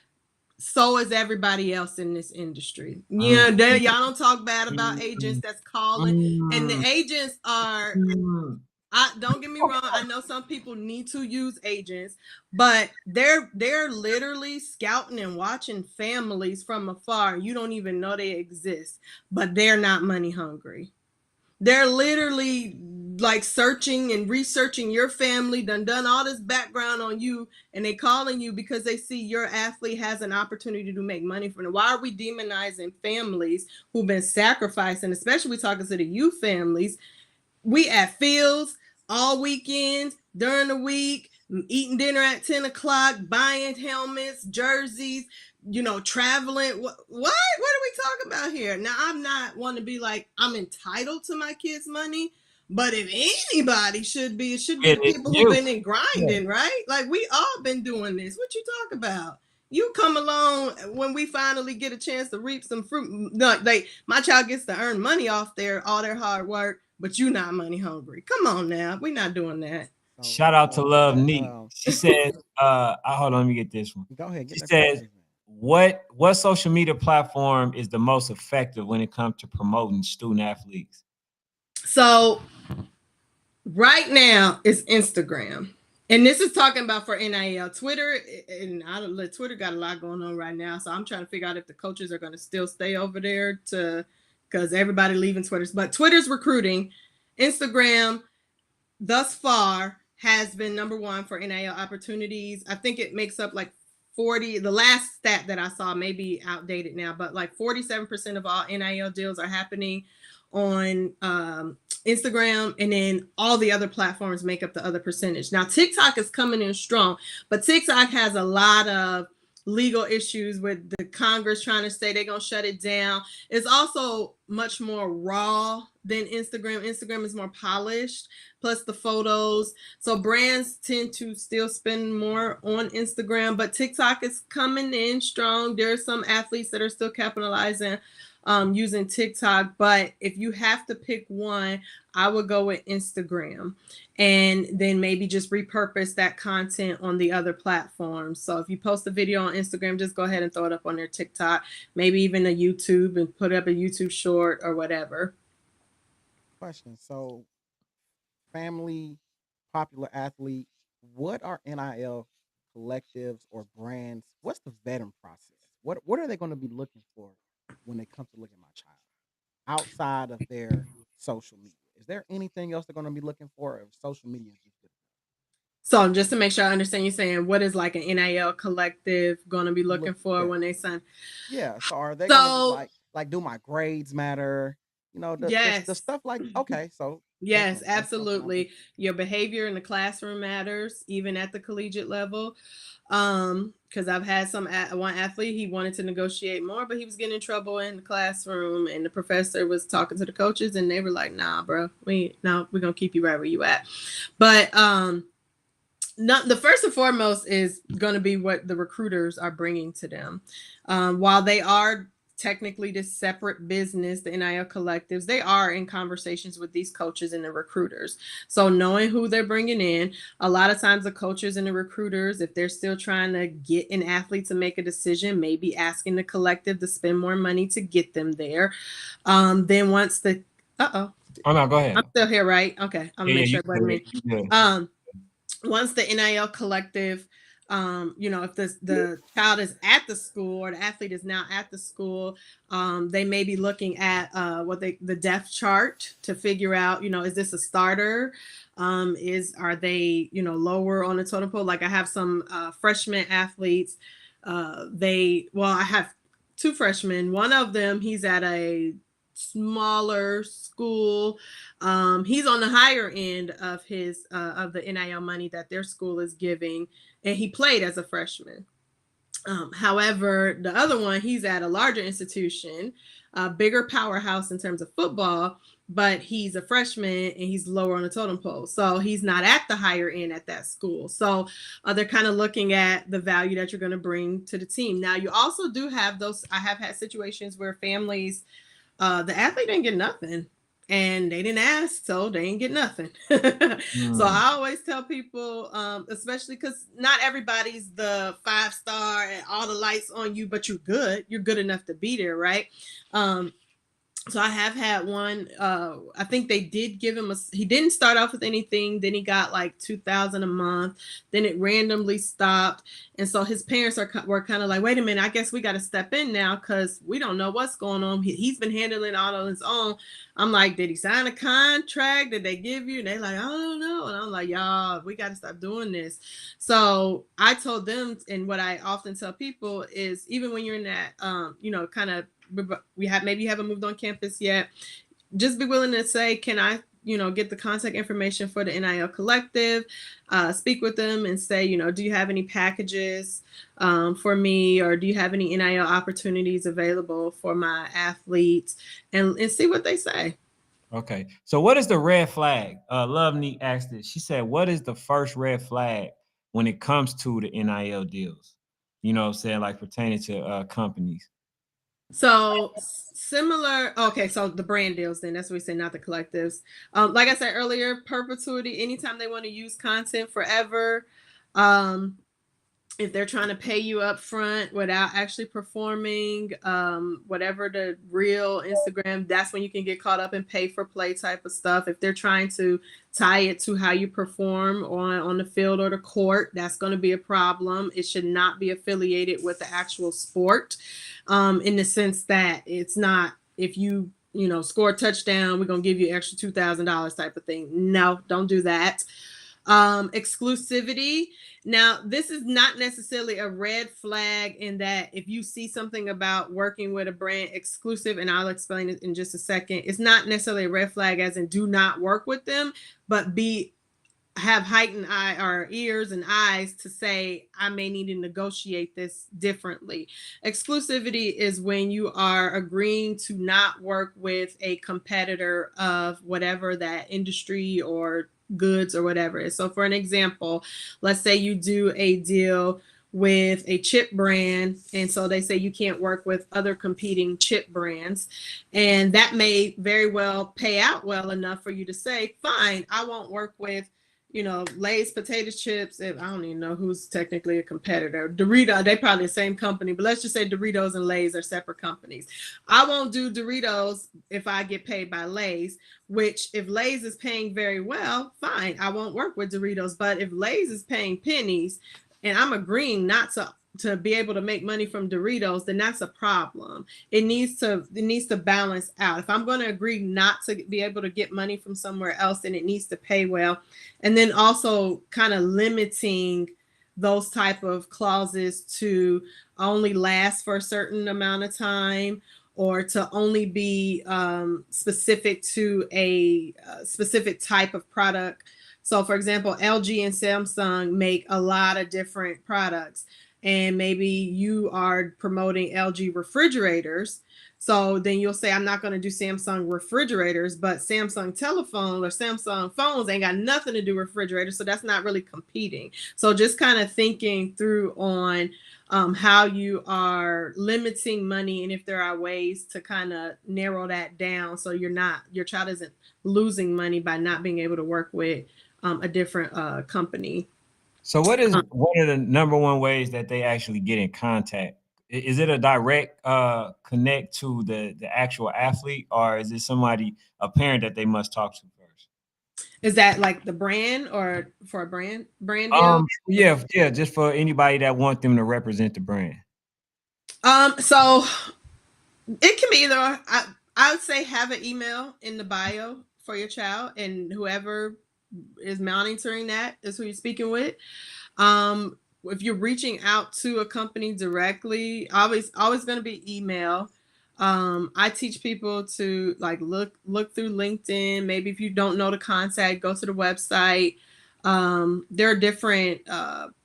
So is everybody else in this industry. Y'all don't talk bad about agents that's calling, and the agents are. Don't get me wrong. I know some people need to use agents, but they're literally scouting and watching families from afar. You don't even know they exist, but they're not money hungry. They're literally like searching and researching your family, done all this background on you, and they calling you because they see your athlete has an opportunity to make money from it. Why are we demonizing families who've been sacrificing, especially we talking to the youth families? We at fields all weekend, during the week, eating dinner at 10 o'clock, buying helmets, jerseys, traveling. What are we talking about here? Now, I'm not want to be like, I'm entitled to my kids' money, but if anybody should be, it should be the people who've been in grinding, right? Like, we all been doing this. What you talk about? You come along when we finally get a chance to reap some fruit. No, my child gets to earn money off all their hard work, but you not money hungry. Come on now. We're not doing that. Shout out to Love Neat. She says, hold on, let me get this one. Go ahead. She says, what social media platform is the most effective when it comes to promoting student athletes? So right now it's Instagram. And this is talking about for NIL. Twitter, and Twitter got a lot going on right now. So I'm trying to figure out if the coaches are going to still stay over there because everybody leaving Twitter. But Twitter's recruiting. Instagram thus far has been number one for NIL opportunities. I think it makes up like 40. The last stat that I saw may be outdated now, but like 47% of all NIL deals are happening on Instagram, and then all the other platforms make up the other percentage. Now TikTok is coming in strong, but TikTok has a lot of legal issues with the Congress trying to say they're gonna shut it down. It's also much more raw than Instagram. Instagram is more polished, plus the photos. So brands tend to still spend more on Instagram, but TikTok is coming in strong. There are some athletes that are still capitalizing using TikTok, but if you have to pick one, I would go with Instagram, and then maybe just repurpose that content on the other platforms. So if you post a video on Instagram, just go ahead and throw it up on their TikTok, maybe even a YouTube, and put up a YouTube short or whatever. Question. So, family, popular athlete, what are NIL collectives or brands? What's the vetting process? What are they going to be looking for when they come to look at my child outside of their social media? Is there anything else they're going to be looking for, or social media is just good? So just to make sure I understand, you saying what is like an NIL collective going to be looking Look, for yeah, when they sign? yeah. So are they going to be So like, do my grades matter? You know, the yes, stuff like, okay, so yes, that's something I'm absolutely. interested. Your behavior in the classroom matters, even at the collegiate level. Because I've had one athlete, he wanted to negotiate more, but he was getting in trouble in the classroom, and the professor was talking to the coaches, and they were like, "Nah, bro, we're gonna keep you right where you at." But not the first and foremost is going to be what the recruiters are bringing to them. While they are technically this separate business, the NIL collectives, they are in conversations with these coaches and the recruiters. So knowing who they're bringing in, a lot of times the coaches and the recruiters, if they're still trying to get an athlete to make a decision, maybe asking the collective to spend more money to get them there. Then once the Oh no, go I'm ahead. still here, right? Okay, I'm Yeah, gonna yeah, make you sure it wasn't good. me. You good. Once the NIL collective, if the child is at the school, or the athlete is now at the school, they may be looking at the depth chart to figure out, is this a starter? Are they, lower on the totem pole? Like I have some freshman athletes. I have two freshmen. One of them, he's at a smaller school. He's on the higher end of his of the NIL money that their school is giving, and he played as a freshman. However, the other one, he's at a larger institution, a bigger powerhouse in terms of football, but he's a freshman and he's lower on the totem pole. So he's not at the higher end at that school. So they're kind of looking at the value that you're going to bring to the team. Now, you also do have those. I have had situations where families, the athlete didn't get nothing, and they didn't ask, so they didn't get nothing. So Mm. I always tell people, especially because not everybody's the 5-star and all the lights on you, but you're good enough to be there, right? So I have had one. I think they did give him he didn't start off with anything. Then he got like 2,000 a month. Then it randomly stopped, and so his parents were kind of like, "Wait a minute, I guess we got to step in now because we don't know what's going on. He's been handling all on his own." I'm like, "Did he sign a contract? Did they give you?" And they like, "I don't know." And I'm like, "Y'all, we got to stop doing this." So I told them, and what I often tell people is, even when you're in that, kind of, maybe you haven't moved on campus yet, just be willing to say, can I get the contact information for the NIL collective, speak with them and say, do you have any packages for me, or do you have any NIL opportunities available for my athletes, and see what they say. Okay. So what is the red flag? Love Neat asked this. She said, what is the first red flag when it comes to the NIL deals? You know what I'm saying? Like pertaining to companies. So similar. Okay, so the brand deals, then that's what we say, not the collectives. Like I said earlier, perpetuity. Anytime they want to use content forever, um, if they're trying to pay you up front without actually performing, whatever the real Instagram, that's when you can get caught up in pay for play type of stuff. If they're trying to tie it to how you perform on the field or the court, that's going to be a problem. It should not be affiliated with the actual sport, in the sense that it's not, if you score a touchdown, we're going to give you extra $2,000 type of thing. No, don't do that. Exclusivity. Now, this is not necessarily a red flag in that if you see something about working with a brand exclusive, and I'll explain it in just a second, it's not necessarily a red flag as in do not work with them, but be have heightened eye or ears and eyes to say I may need to negotiate this differently. Exclusivity is when you are agreeing to not work with a competitor of whatever that industry or goods or whatever is. So for an example, let's say you do a deal with a chip brand, and so they say you can't work with other competing chip brands, and that may very well pay out well enough for you to say fine, I won't work with, Lay's potato chips. If I don't even know who's technically a competitor. Dorito, they probably the same company, but let's just say Doritos and Lay's are separate companies. I won't do Doritos if I get paid by Lay's, which if Lay's is paying very well, fine. I won't work with Doritos. But if Lay's is paying pennies and I'm agreeing not to be able to make money from Doritos, then that's a problem. It needs to balance out. If I'm going to agree not to be able to get money from somewhere else, then it needs to pay well. And then also kind of limiting those type of clauses to only last for a certain amount of time, or to only be specific to a specific type of product. So, for example, LG and Samsung make a lot of different products, and maybe you are promoting LG refrigerators. So then you'll say, I'm not going to do Samsung refrigerators, but Samsung telephone or Samsung phones ain't got nothing to do with refrigerators. So that's not really competing. So just kind of thinking through on how you are limiting money, and if there are ways to kind of narrow that down so your child isn't losing money by not being able to work with a different company. So what are the number one ways that they actually get in contact? Is it a direct connect to the actual athlete, or is it somebody, a parent that they must talk to first? Is that like the brand or for a brand deal? Yeah, yeah, just for anybody that want them to represent the brand. So it can be either. I would say have an email in the bio for your child, and whoever is monitoring that is who you're speaking with. If you're reaching out to a company directly, always going to be email. I teach people to like look through LinkedIn. Maybe if you don't know the contact, go to the website. There are different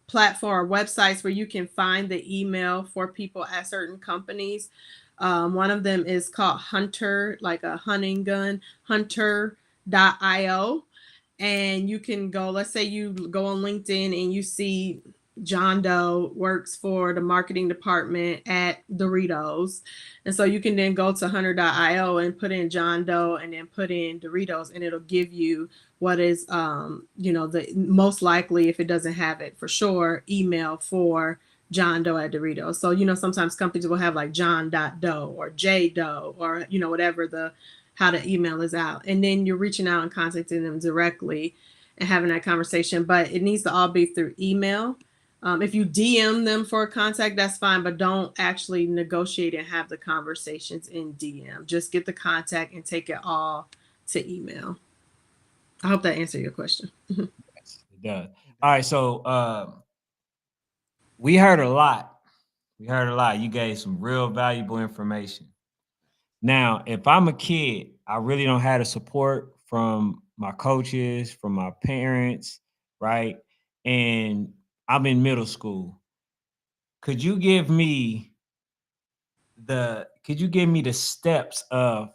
platform websites where you can find the email for people at certain companies. One of them is called Hunter, like a hunting gun, hunter.io. And you can go, let's say you go on LinkedIn and you see John Doe works for the marketing department at Doritos. And so you can then go to hunter.io and put in John Doe and then put in Doritos, and it'll give you what is the most likely, if it doesn't have it for sure, email for John Doe at Doritos. So sometimes companies will have like John.Doe or J Doe, or whatever the how the email is out, and then you're reaching out and contacting them directly and having that conversation. But it needs to all be through email. If you DM them for a contact, that's fine, but don't actually negotiate and have the conversations in DM. Just get the contact and take it all to email. I hope that answered your question. Yes, it does. All right, so we heard a lot. We heard a lot. You gave some real valuable information. Now, if I'm a kid, I really don't have the support from my coaches, from my parents, right? And I'm in middle school. Could you give me the steps of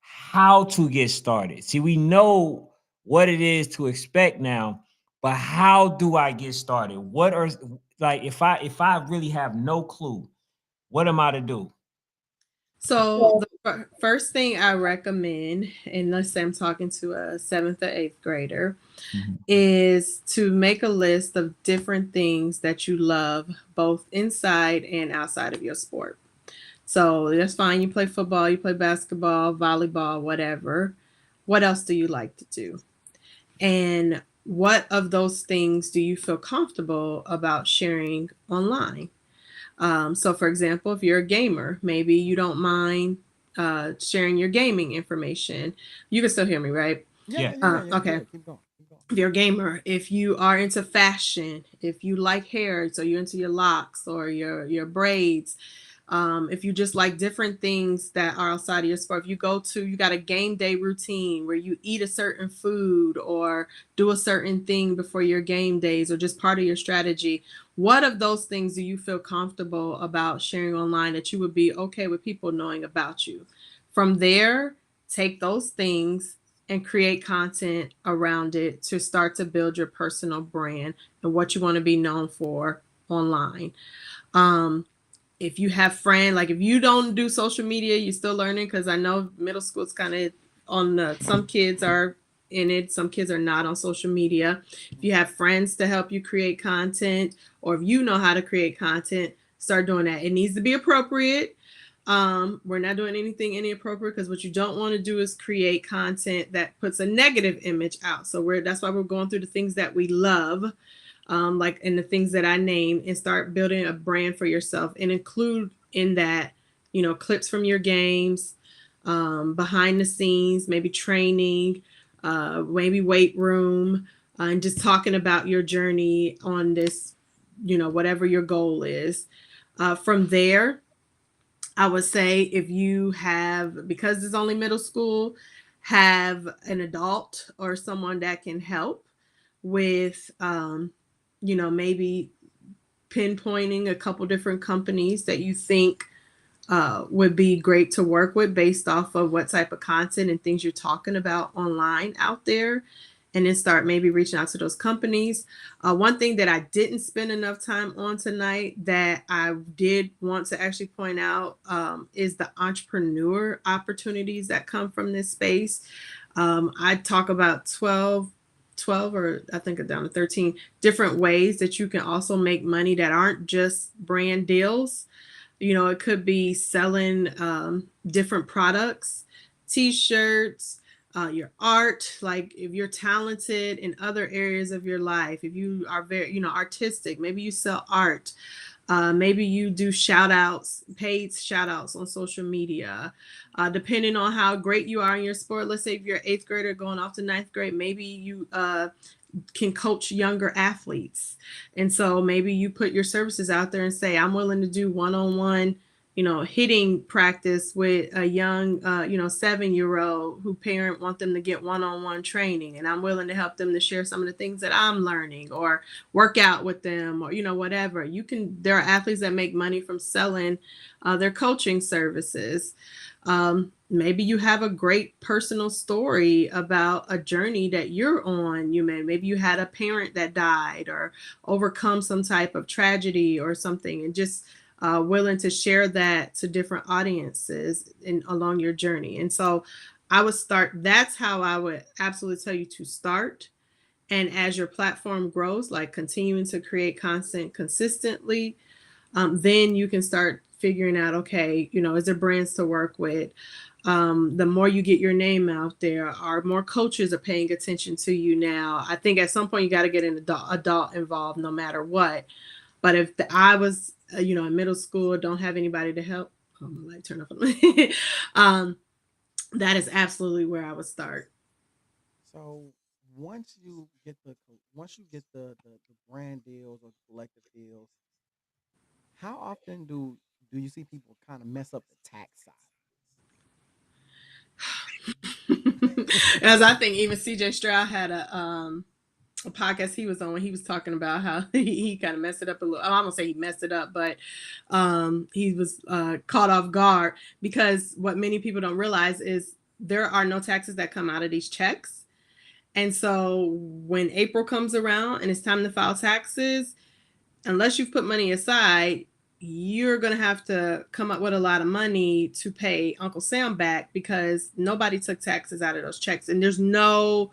how to get started? See, we know what it is to expect now, but how do I get started? What are, like, if I really have no clue, what am I to do? So the first thing I recommend, and let's say I'm talking to a seventh or eighth grader, Mhm. is to make a list of different things that you love, both inside and outside of your sport. So that's fine. You play football, you play basketball, volleyball, whatever. What else do you like to do? And what of those things do you feel comfortable about sharing online? So, for example, if you're a gamer, maybe you don't mind sharing your gaming information. You can still hear me, right? Yeah, yeah, Yeah. yeah, yeah. Okay. Good. Keep going. Keep going. If you're a gamer, if you are into fashion, if you like hair, so you're into your locks or your braids, If you just like different things that are outside of your sport, if you got a game day routine where you eat a certain food or do a certain thing before your game days or just part of your strategy, what of those things do you feel comfortable about sharing online that you would be okay with people knowing about you? From there, take those things and create content around it to start to build your personal brand and what you want to be known for online. Um, if you have friends, like if you don't do social media, you're still learning, because I know middle school is kind of on the, some kids are in it, some kids are not on social media. If you have friends to help you create content, or if you know how to create content, start doing that. It needs to be appropriate. We're not doing anything inappropriate, because what you don't want to do is create content that puts a negative image out. So that's why we're going through the things that we love, like in the things that I named, and start building a brand for yourself and include in that, clips from your games, behind the scenes, maybe training, maybe weight room, and just talking about your journey on this, whatever your goal is. From there, I would say if you have, because it's only middle school, have an adult or someone that can help with, maybe pinpointing a couple different companies that you think would be great to work with based off of what type of content and things you're talking about online out there, and then start maybe reaching out to those companies. One thing that I didn't spend enough time on tonight that I did want to actually point out is the entrepreneur opportunities that come from this space. I talk about 12, or I think down to 13 different ways that you can also make money that aren't just brand deals. It could be selling different products, t-shirts, your art. Like if you're talented in other areas of your life, if you are very, artistic, maybe you sell art. Maybe you do shout outs, paid shout outs on social media. Depending on how great you are in your sport, let's say if you're 8th grader going off to 9th grade, maybe you can coach younger athletes. And so maybe you put your services out there and say, I'm willing to do one-on-one, hitting practice with a young, 7-year-old who parent want them to get one-on-one training. And I'm willing to help them to share some of the things that I'm learning, or work out with them, or, whatever. There are athletes that make money from selling their coaching services. Maybe you have a great personal story about a journey that you're on. Maybe you had a parent that died or overcome some type of tragedy or something, and just willing to share that to different audiences along your journey. And so that's how I would absolutely tell you to start. And as your platform grows, like continuing to create content consistently, then you can start figuring out, okay, is there brands to work with? The more you get your name out there, are more coaches are paying attention to you now. I think at some point you got to get an adult involved no matter what. But if I was, in middle school, don't have anybody to help, oh, my light turn off. That is absolutely where I would start. So once you get the brand deals or the collective deals, how often do you see people kind of mess up the tax As I think even CJ Stroud had a podcast he was on when he was talking about how he kind of messed it up a little. I don't say he messed it up, but he was caught off guard, because what many people don't realize is there are no taxes that come out of these checks. And so when April comes around and it's time to file taxes, unless you've put money aside, you're going to have to come up with a lot of money to pay Uncle Sam back, because nobody took taxes out of those checks. And there's no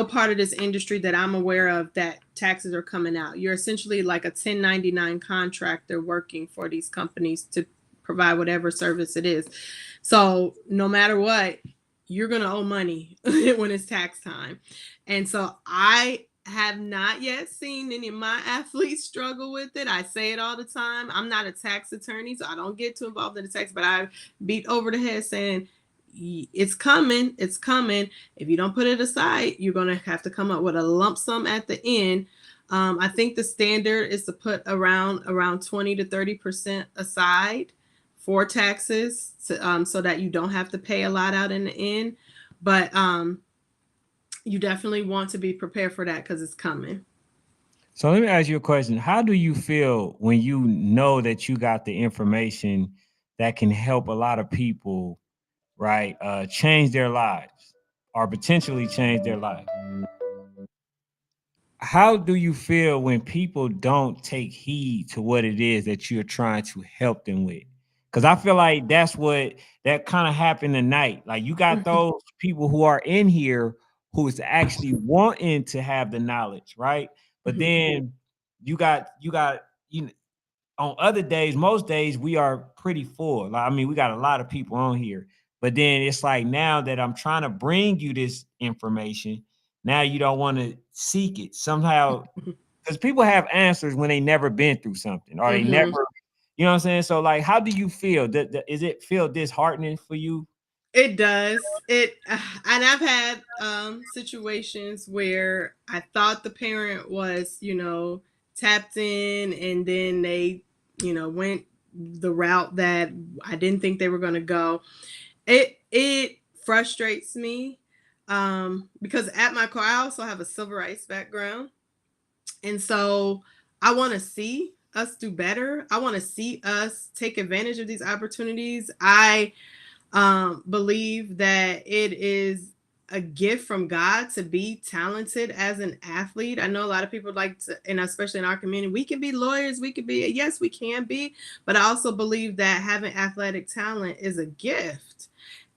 part of this industry that I'm aware of that taxes are coming out. You're essentially like a 1099 contractor working for these companies to provide whatever service it is. So no matter what, you're going to owe money when it's tax time. And so I have not yet seen any of my athletes struggle with it. I say it all the time. I'm not a tax attorney, so I don't get too involved in the tax, but I beat over the head saying, it's coming. It's coming. If you don't put it aside, you're going to have to come up with a lump sum at the end. I think the standard is to put around 20 to 30% aside. for taxes, so that you don't have to pay a lot out in the end. But you definitely want to be prepared for that because it's coming. So let me ask you a question. How do you feel when you know that you got the information that can help a lot of people, right, change their lives or potentially change their life? How do you feel when people don't take heed to what it is that you're trying to help them with? Because I feel like that's what that kind of happened tonight. Like you got those people who are in here who is actually wanting to have the knowledge, right? But Mhm. then you got you know, on other days, most days we are pretty full. Like, I mean, we got a lot of people on here, but then it's like now that I'm trying to bring you this information, now you don't want to seek it somehow because people have answers when they never been through something or they Mhm. never, you know what I'm saying? So, like, how do you feel? Is it feel disheartening for you? It does. And I've had situations where I thought the parent was, tapped in, and then they, went the route that I didn't think they were going to go. It frustrates me, because at my core I also have a civil rights background, and so I want to see us do better. I want to see us take advantage of these opportunities. I believe that it is a gift from God to be talented as an athlete. I know a lot of people like to, and especially in our community, we can be lawyers, we can be, yes, we can be, but I also believe that having athletic talent is a gift.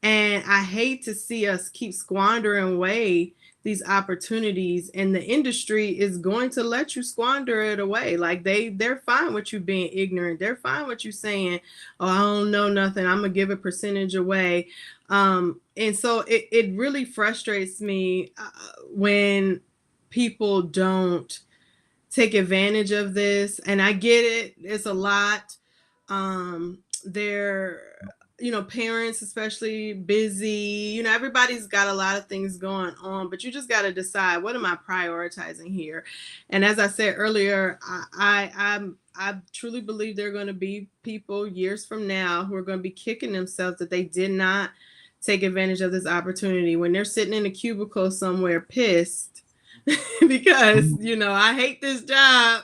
And I hate to see us keep squandering away these opportunities, and the industry is going to let you squander it away. Like they're fine with you being ignorant. They're fine with you saying, "Oh, I don't know nothing. I'm gonna give a percentage away." And so it really frustrates me when people don't take advantage of this. And I get it, it's a lot. They're, parents especially busy, everybody's got a lot of things going on, but you just got to decide, what am I prioritizing here? And as I said earlier, I truly believe there are going to be people years from now who are going to be kicking themselves that they did not take advantage of this opportunity when they're sitting in a cubicle somewhere pissed because Mhm. I hate this job.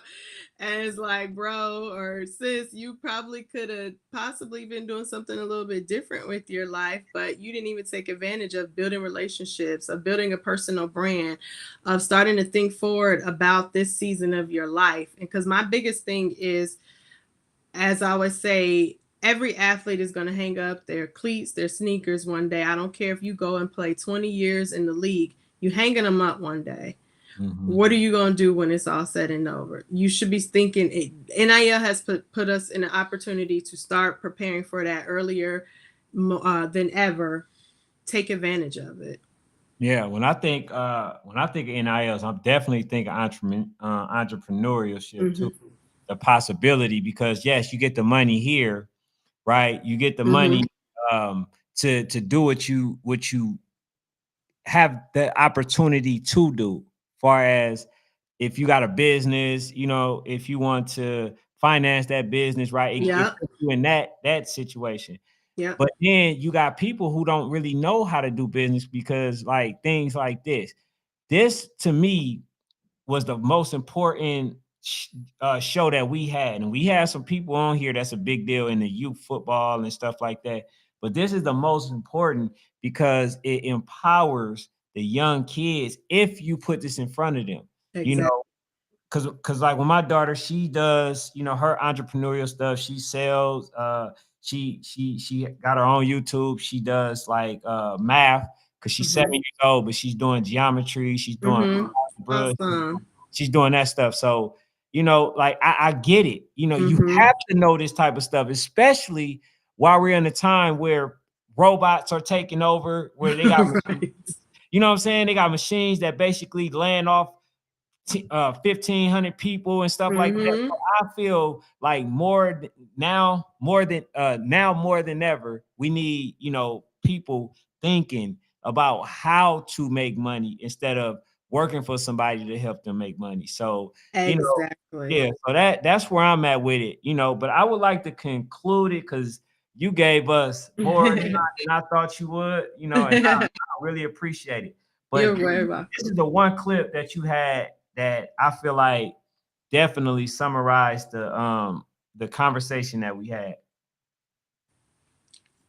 And it's like, bro or sis, you probably could have possibly been doing something a little bit different with your life, but you didn't even take advantage of building relationships, of building a personal brand, of starting to think forward about this season of your life. And because my biggest thing is, as I always say, every athlete is going to hang up their cleats, their sneakers one day. I don't care if you go and play 20 years in the league, you hanging them up one day. Mhm. What are you going to do when it's all said and over? You should be thinking NIL has put us in an opportunity to start preparing for that earlier than ever. Take advantage of it. Yeah, when I think of NILs, I'm definitely thinking entrepreneurship too. Mm-hmm. The possibility because yes, you get the money here, right? You get the Mm-hmm. money um to do what you have the opportunity to do. Far as if you got a business, if you want to finance that business, right? It Yep. puts you in that situation. Yep. But then you got people who don't really know how to do business because like things like this. This to me was the most important show that we had. And we had some people on here that's a big deal in the youth football and stuff like that. But this is the most important because it empowers the young kids if you put this in front of them. You Exactly. know, because like when my daughter, she does, her entrepreneurial stuff, she sells, she got her own YouTube, she does like math because she's Mm-hmm. 7 years old, but she's doing geometry, she's doing Mm-hmm. algebra, Awesome. she's doing that stuff. So, like I get it. You Mm-hmm. have to know this type of stuff, especially while we're in a time where robots are taking over, where they got, Right. you know what I'm saying? They got machines that basically land off 1,500 people and stuff like that. Mm-hmm. So I feel like now more than ever, we need, people thinking about how to make money instead of working for somebody to help them make money. So, you know, Exactly. yeah, so that's where I'm at with it, but I would like to conclude it because you gave us more than I thought you would, and I really appreciate it. But You're very this is welcome. the one clip that you had that I feel like definitely summarized the conversation that we had.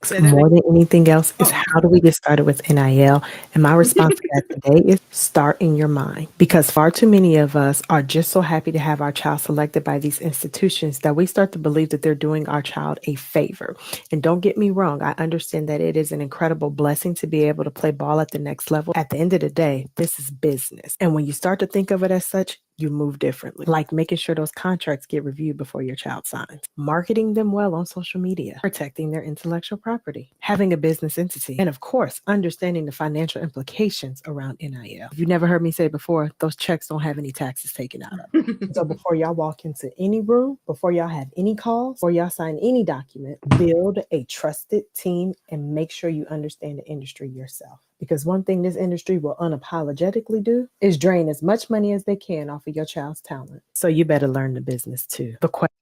Say that More again. than anything else is Oh, how do we get started with NIL? And my response to that today is start in your mind. Because far too many of us are just so happy to have our child selected by these institutions that we start to believe that they're doing our child a favor. And don't get me wrong, I understand that it is an incredible blessing to be able to play ball at the next level. At the end of the day, this is business. And when you start to think of it as such, you move differently, like making sure those contracts get reviewed before your child signs, marketing them well on social media, protecting their intellectual property, having a business entity, and of course, understanding the financial implications around NIL. If you never heard me say before, those checks don't have any taxes taken out of them. So before y'all walk into any room, before y'all have any calls, before y'all sign any document, build a trusted team and make sure you understand the industry yourself. Because one thing this industry will unapologetically do is drain as much money as they can off of your child's talent. So you better learn the business too. The question.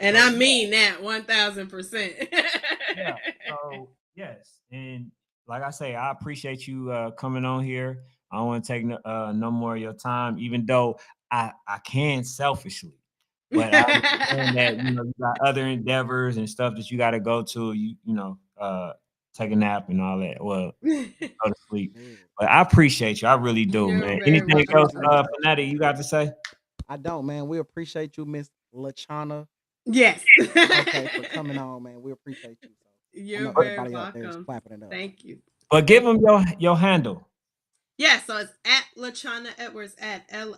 And So I mean that 1000%. yeah. So yes, and like I say, I appreciate you coming on here. I don't want to take no more of your time, even though I can selfishly, but I understand that you got other endeavors and stuff that you got to go to. Take a nap and all that. Well, go to sleep. Good. But I appreciate you. I really do, You're man. very Anything else, Appreciate welcome. you. Fanatic, you got to say? I don't, man. We appreciate you, Miss Lachauna. Yes. Okay, for coming on, man. We appreciate you. So I You're know But, very everybody out there is welcome. clapping it up. Thank you. but give Thank them your handle. Yeah, so it's at Lachauna Edwards at Lachauna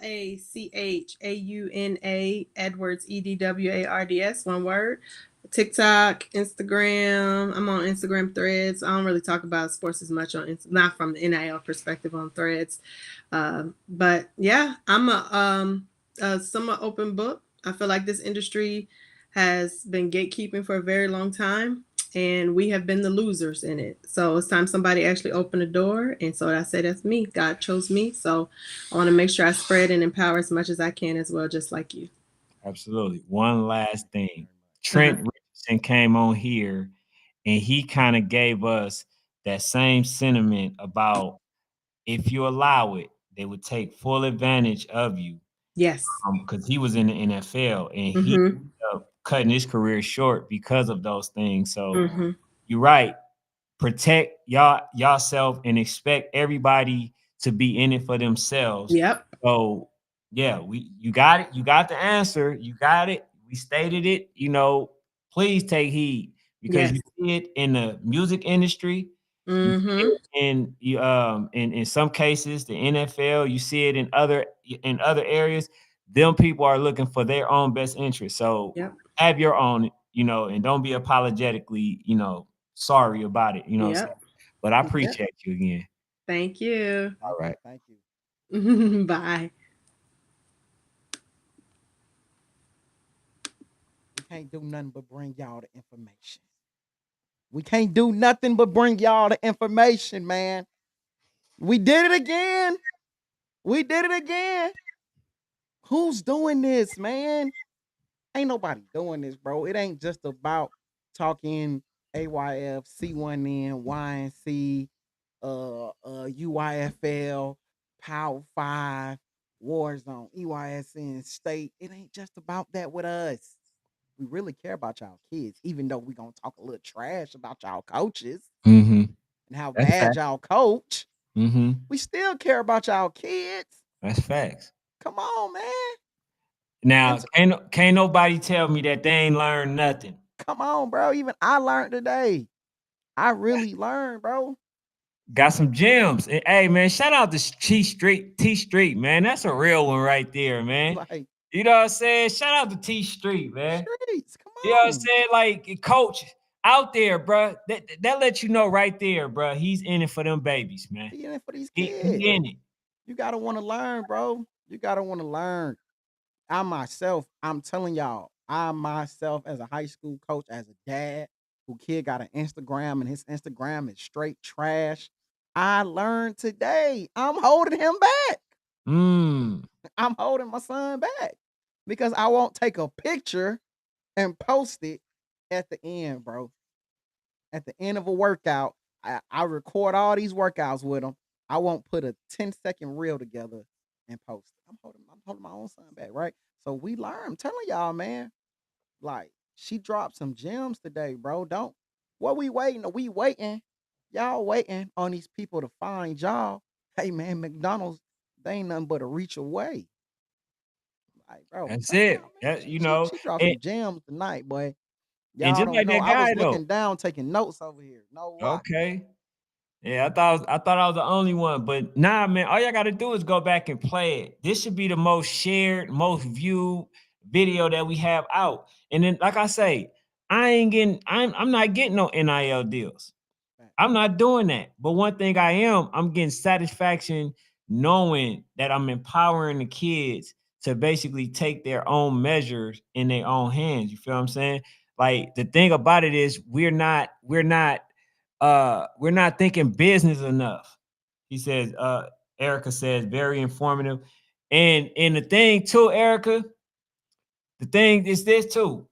Edwards Edwards, one word. TikTok, Instagram. I'm on Instagram Threads. I don't really talk about sports as much on not from the NIL perspective on Threads, but yeah, I'm a somewhat open book. I feel like this industry has been gatekeeping for a very long time, and we have been the losers in it. So it's time somebody actually opened the door. And so I say that's me. God chose me. So I want to make sure I spread and empower as much as I can as well, just like you. Absolutely. One last Thank you thing. very Uh-huh. Trent Richardson came on here and he kind of gave us that same sentiment about if you allow it, they would take full advantage of you. Yes. Because he was in the NFL and he Mm-hmm. ended up cutting his career short because of those things. So Mm-hmm. you're right. Protect yourself and expect everybody to be in it for themselves. Yep. So yeah, you got it. You got the answer. You got it. We stated it. Please take heed because Yes. you see it in the music industry. You see Mm-hmm. it in some cases the NFL. You see it in other areas. Them people are looking for their own best interest. So Yep. have your own, and don't be apologetically, sorry about it. You know what I'm saying? Yep. But I Yep. appreciate you again. Thank you. All much. right. Thank you. Bye. We can't do nothing but bring y'all the information. We can't do nothing but bring y'all the information, man. We did it again. We did it again. Who's doing this, man? Ain't nobody doing this, bro. It ain't just about talking AYF, C1N, YNC, UYFL, Power 5, Warzone, EYSN, State. It ain't just about that with us. We really care about y'all kids, even though we gonna talk a little trash about y'all coaches Mm-hmm. and how That's bad facts. y'all coach. Mm-hmm. We still care about y'all kids. That's facts. Come on, man. And Now, can't nobody tell me that they ain't learned nothing. come on, bro. Even I learned today. I really learned, bro. Got some gems. And, hey, man, shout out to T Street, man. That's a real one right there, man. Like You know what I'm saying? Shout out to T Street, man. streets. Come You know what I'm on. saying? Like, coach out there, bro. That lets you know right there, bro. He's in it for them babies, man. He in it for these He kids. in it. You gotta want to learn, bro. You gotta want to learn. I myself, I'm telling y'all, I myself as a high school coach, as a dad, who kid got an Instagram and his Instagram is straight trash. I learned today. I'm holding him back. Mm. I'm holding my son back because I won't take a picture and post it at the end, bro. At the end of a workout, I record all these workouts with them. I won't put a 10-second reel together and post it. I'm holding my own son back, right? So we learn. I'm telling y'all, man. Like, she dropped some gems today, bro. Don't what we waiting? We waiting. Y'all waiting on these people to find y'all. Hey man, McDonald's, they ain't nothing but a reach away. Like, bro, I'm That's telling it. y'all, man. That She dropped and, some gems tonight, boy. and Y'all just don't like know. that I was guy though. looking down, taking notes over here. No lie. Okay. Yeah, I thought I was the only one, but nah, man. All y'all got to do is go back and play it. This should be the most shared, most viewed video that we have out. And then, like I say, I'm not getting no NIL deals. I'm not doing that. But one thing I'm getting satisfaction knowing that I'm empowering the kids to basically take their own measures in their own hands. You feel what I'm saying? Like the thing about it is we're not thinking business enough. He says, Erica says, very informative. And the thing too, Erica, the thing is this too.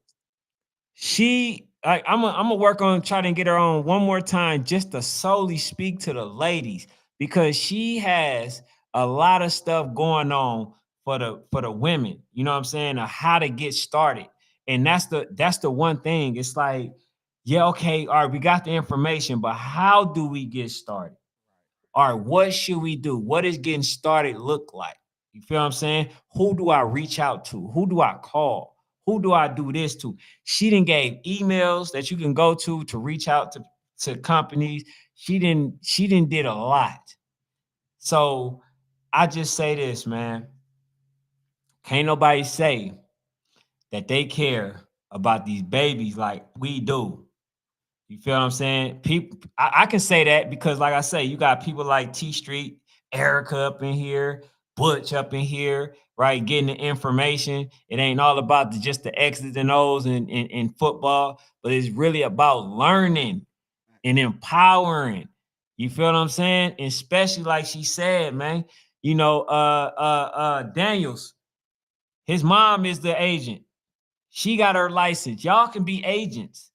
I'm gonna work on trying to get her on one more time just to solely speak to the ladies because she has a lot of stuff going on for the women. You know what I'm saying? Of how to get started, and that's the one thing. It's like, yeah, okay, all right, we got the information, but how do we get started? All right, what should we do? What does getting started look like? You feel what I'm saying? Who do I reach out to? Who do I call? Who do I do this to? She didn't gave emails that you can go to reach out to companies. She didn't did a lot. So I just say this, man. Can't nobody say that they care about these babies like we do. You feel what I'm saying? People, I can say that because, like I say, you got people like T Street, Erica up in here, Butch up in here, right? Getting the information. It ain't all about just the X's and O's in football, but it's really about learning and empowering. You feel what I'm saying? And especially like she said, man, Daniels, his mom is the agent. She got her license. Y'all can be agents.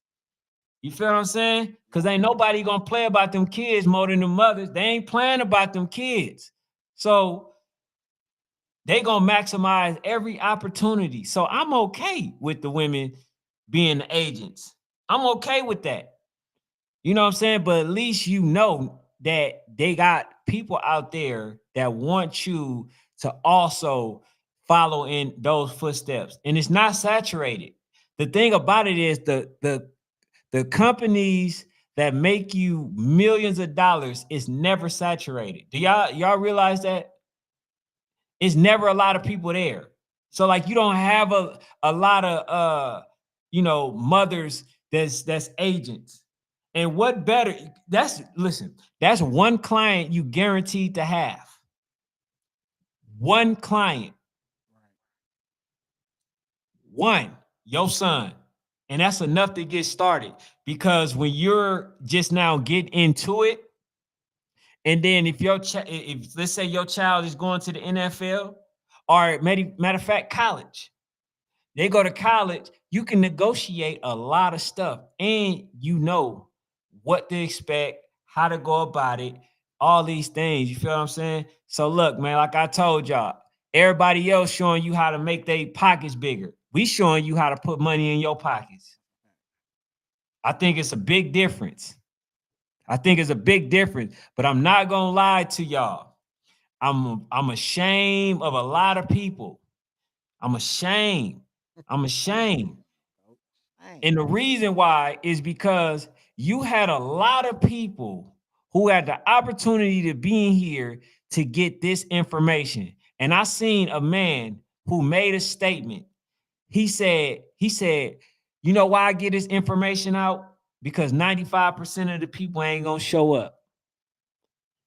You feel what I'm saying? Because ain't nobody gonna play about them kids more than the mothers. They ain't playing about them kids. So they gonna maximize every opportunity. So I'm okay with the women being the agents. I'm okay with that. You know what I'm saying? But at least you know that they got people out there that want you to also follow in those footsteps. And it's not saturated. The thing about it is the companies that make you millions of dollars is never saturated. Do y'all realize that? It's never a lot of people there. So like you don't have a lot of mothers that's agents. And what better that's one client you guaranteed to have. One client, one, your son. And that's enough to get started because when you're just now getting into it, and then if let's say your child is going to the NFL or matter of fact, college, they go to college, you can negotiate a lot of stuff and you know what to expect, how to go about it, all these things. You feel what I'm saying? So look, man, like I told y'all, everybody else showing you how to make their pockets bigger. We showing you how to put money in your pockets. I think it's a big difference. I think it's a big difference, but I'm not gonna lie to y'all. I'm ashamed of a lot of people. I'm ashamed. I'm ashamed. Dang. And the reason why is because you had a lot of people who had the opportunity to be in here to get this information. And I seen a man who made a statement. He said, you know why I get this information out? Because 95% of the people ain't gonna show up.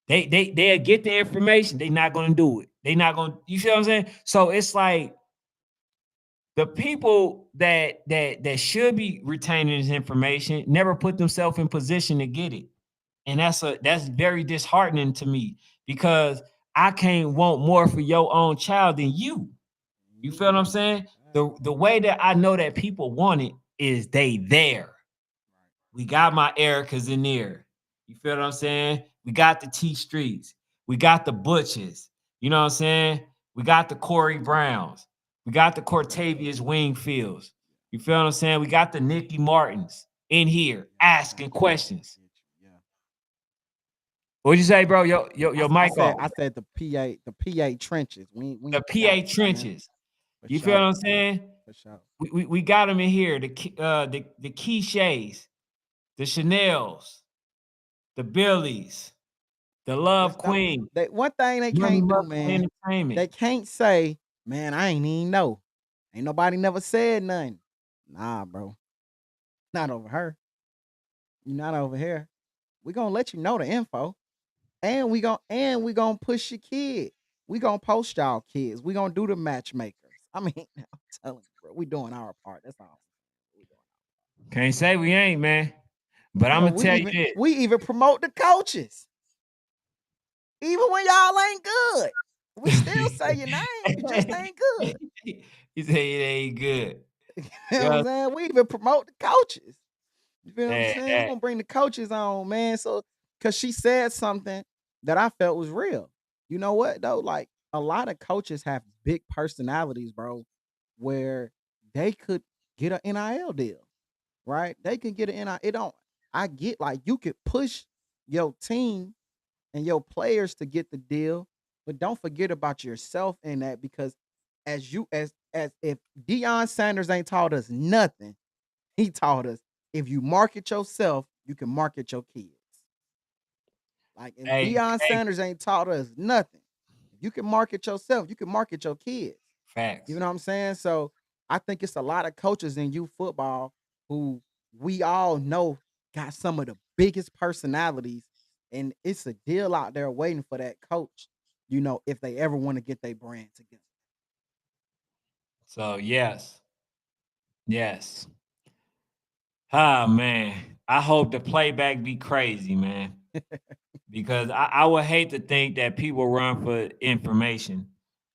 They'll get the information, they're not gonna do it. They not gonna, you feel what I'm saying? So it's like the people that should be retaining this information never put themselves in position to get it. And that's very disheartening to me because I can't want more for your own child than you. You feel what I'm saying? the way that I know that people want it is they there. We got my Ericas in there. You feel what I'm saying? We got the T Streets. We got the Butches. You know what I'm saying? We got the Corey Browns. We got the Cortavious Wingfields. You feel what I'm saying? We got the Nicky Martins in here asking questions. Yeah. What'd you say, bro? Your I mic said off. I said the PA trenches. We The ain't forgot PA about them, man. trenches. For You feel what sure. I'm saying? For sure. We got them in here. The Keyshays, the Chanels, the Billies, the Just Love don't Queen, they one thing they Money can't do, Muscle man, Entertainment. they can't say, "Man, I ain't even know. Ain't nobody never said nothing." Nah, bro. Not over her. You not over here. We gonna let you know the info. And we gonna push your kid. We gonna post y'all kids. We gonna do the matchmakers. I mean, I'm telling you, bro, we doing our part. That's all. We doing Can't say we ain't, man. But I'm Hell, gonna tell you this. we even promote the coaches. Even when y'all ain't good. We still say your name. You just ain't good. He said it ain't good. You know what Yeah, I'm saying? We even promote the coaches. You feel what I'm saying? We're that gonna bring the coaches on, man. So cause she said something that I felt was real. You know what though? Like a lot of coaches have big personalities, bro, where they could get an NIL deal, right? They can get an NIL. It don't I get like you could push your team and your players to get the deal, but don't forget about yourself in that because as if Deion Sanders ain't taught us nothing, he taught us if you market yourself, you can market your kids. Like if hey, Deion hey, Sanders ain't taught us nothing, if you can market yourself, you can market your kids. You facts. know what I'm saying? So I think it's a lot of coaches in youth football who we all know got some of the biggest personalities, and it's a deal out there waiting for that coach. If they ever want to get their brand together. So yes. Ah man. I hope the playback be crazy, man. Because I would hate to think that people run for information.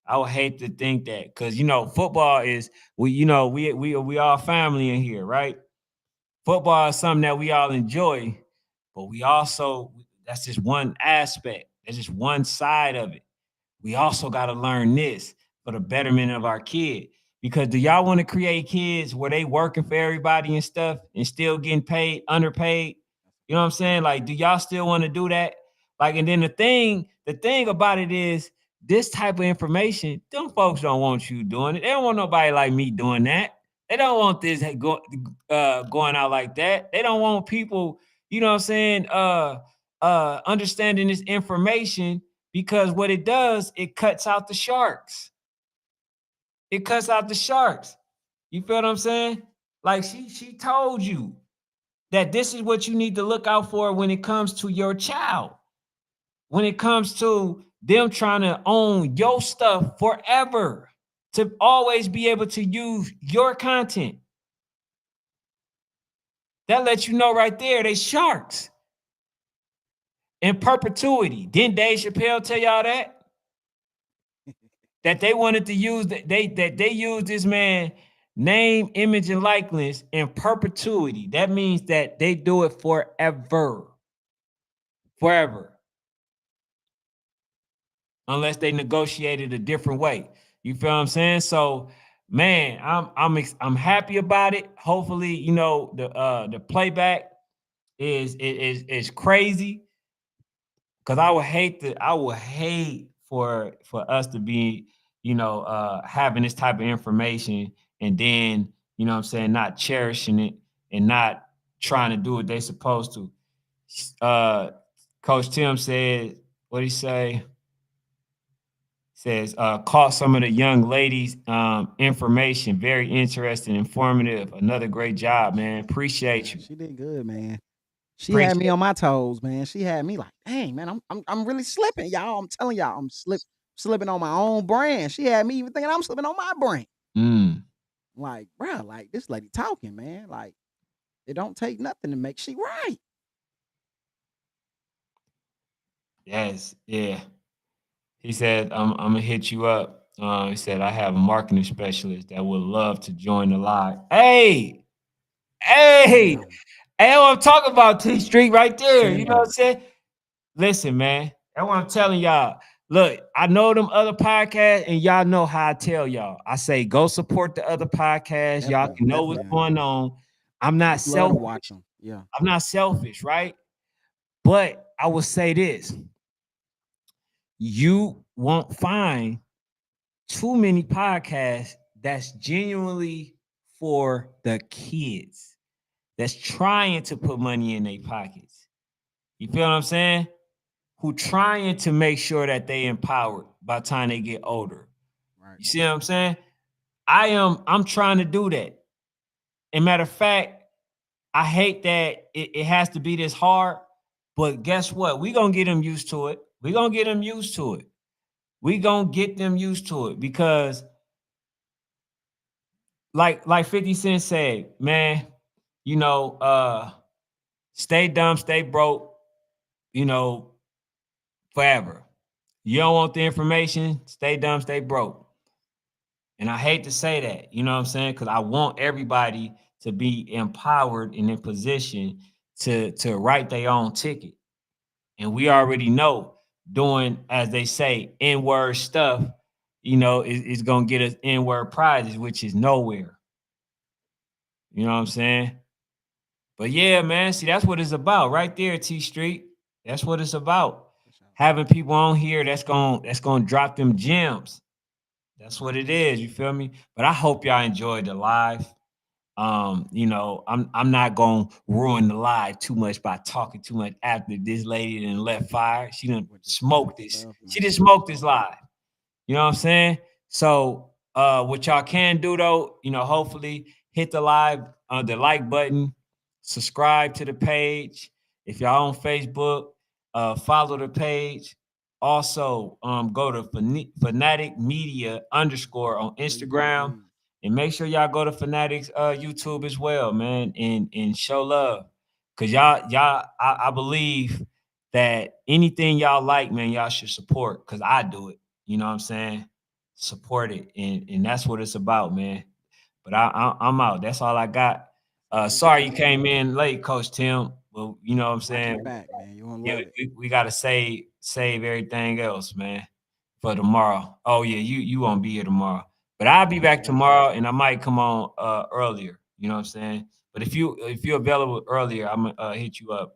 I would hate to think that because football is we all family in here, right? Football is something that we all enjoy, but we also that's just one aspect. That's just one side of it. We also got to learn this for the betterment of our kid. Because do y'all want to create kids where they working for everybody and stuff and still getting paid, underpaid? You know what I'm saying? Like, do y'all still want to do that? Like, and then the thing about it is this type of information, them folks don't want you doing it. They don't want nobody like me doing that. They don't want this going out like that. They don't want people, you know what I'm saying, understanding this information because what it does, it cuts out the sharks. It cuts out the sharks. You feel what I'm saying? Like she told you that this is what you need to look out for when it comes to your child. When it comes to them trying to own your stuff forever, to always be able to use your content. That lets you know right there, they sharks in perpetuity. Didn't Dave Chappelle tell y'all that? That they wanted to use that they used this man name, image, and likeness in perpetuity. That means that they do it forever. Forever. Unless they negotiated a different way. You feel what I'm saying? So man, I'm happy about it. Hopefully, the playback is crazy. Cause I would hate for us to be, having this type of information and then, what I'm saying, not cherishing it and not trying to do what they supposed to. Uh Coach Tim said, what he say? Says, caught some of the young ladies' information. Very interesting, informative. Another great job, man. Appreciate Yeah, you. she did good, man. She had me Appreciate on my toes, man. She had me like, dang, man, I'm really slipping, y'all. I'm telling y'all, slipping on my own brand. She had me even thinking I'm slipping on my brand. Mm, Like, bro, like this lady talking, man. Like, it don't take nothing to make she right. yes, yeah. He said, I'm gonna hit you up. He said, I have a marketing specialist that would love to join the live. Hey, hey, Damn. hey, what I'm talking about, T Street right there. You know what I'm Damn. saying? Listen, man, that's what I'm telling y'all. Look, I know them other podcasts, and y'all know how I tell y'all. I say, go support the other podcasts. Y'all Definitely. can know what's Definitely, going Danielle. on. I'm not We love to watch selfish. them. Yeah. I'm not selfish, right? But I will say this: you won't find too many podcasts that's genuinely for the kids, that's trying to put money in their pockets. You feel what I'm saying? Who trying to make sure that they empowered by the time they get older. Right. You see what I'm saying? I'm trying to do that. And matter of fact, I hate that it has to be this hard, but guess what? We gonna get them used to it. We gonna get them used to it. We gonna get them used to it because like 50 Cent said, man, you know, stay dumb, stay broke, you know, forever. You don't want the information, stay dumb, stay broke. And I hate to say that, you know what I'm saying? Because I want everybody to be empowered and in position to write their own ticket. And we already know doing, as they say, N-word stuff, you know, is gonna get us N-word prizes, which is nowhere. You know what I'm saying? But yeah, man, see, that's what it's about right there, T Street. That's what it's about. For sure. Having people on here that's gonna drop them gems. That's what it is. You feel me? But I hope y'all enjoyed the live. You know, I'm not gonna ruin the live too much by talking too much after this lady done left fire. She done With this good smoked this. stuff, She just man. smoked this live. You know what I'm saying? So what y'all can do though, you know, hopefully hit the like button, subscribe to the page. If y'all on Facebook, follow the page. Also, go to Fanatic Media underscore on Please, Instagram, please. and make sure y'all go to Fanatics YouTube as well, man, and show love. Cause I believe that anything y'all like, man, y'all should support. Cause I do it. You know what I'm saying? Support it, and that's what it's about, man. But I'm out. That's all I got. That's all you Sorry got, you man. came in late, Coach Tim. Well, you know what I'm Watch your saying. back, man. You won't Yeah, love it. we gotta save everything else, man, for tomorrow. Oh yeah, you won't be here tomorrow, but I'll be Got you. back Got you. tomorrow, and I might come on earlier. You know what I'm saying. But if you're available earlier, I'm gonna hit you up.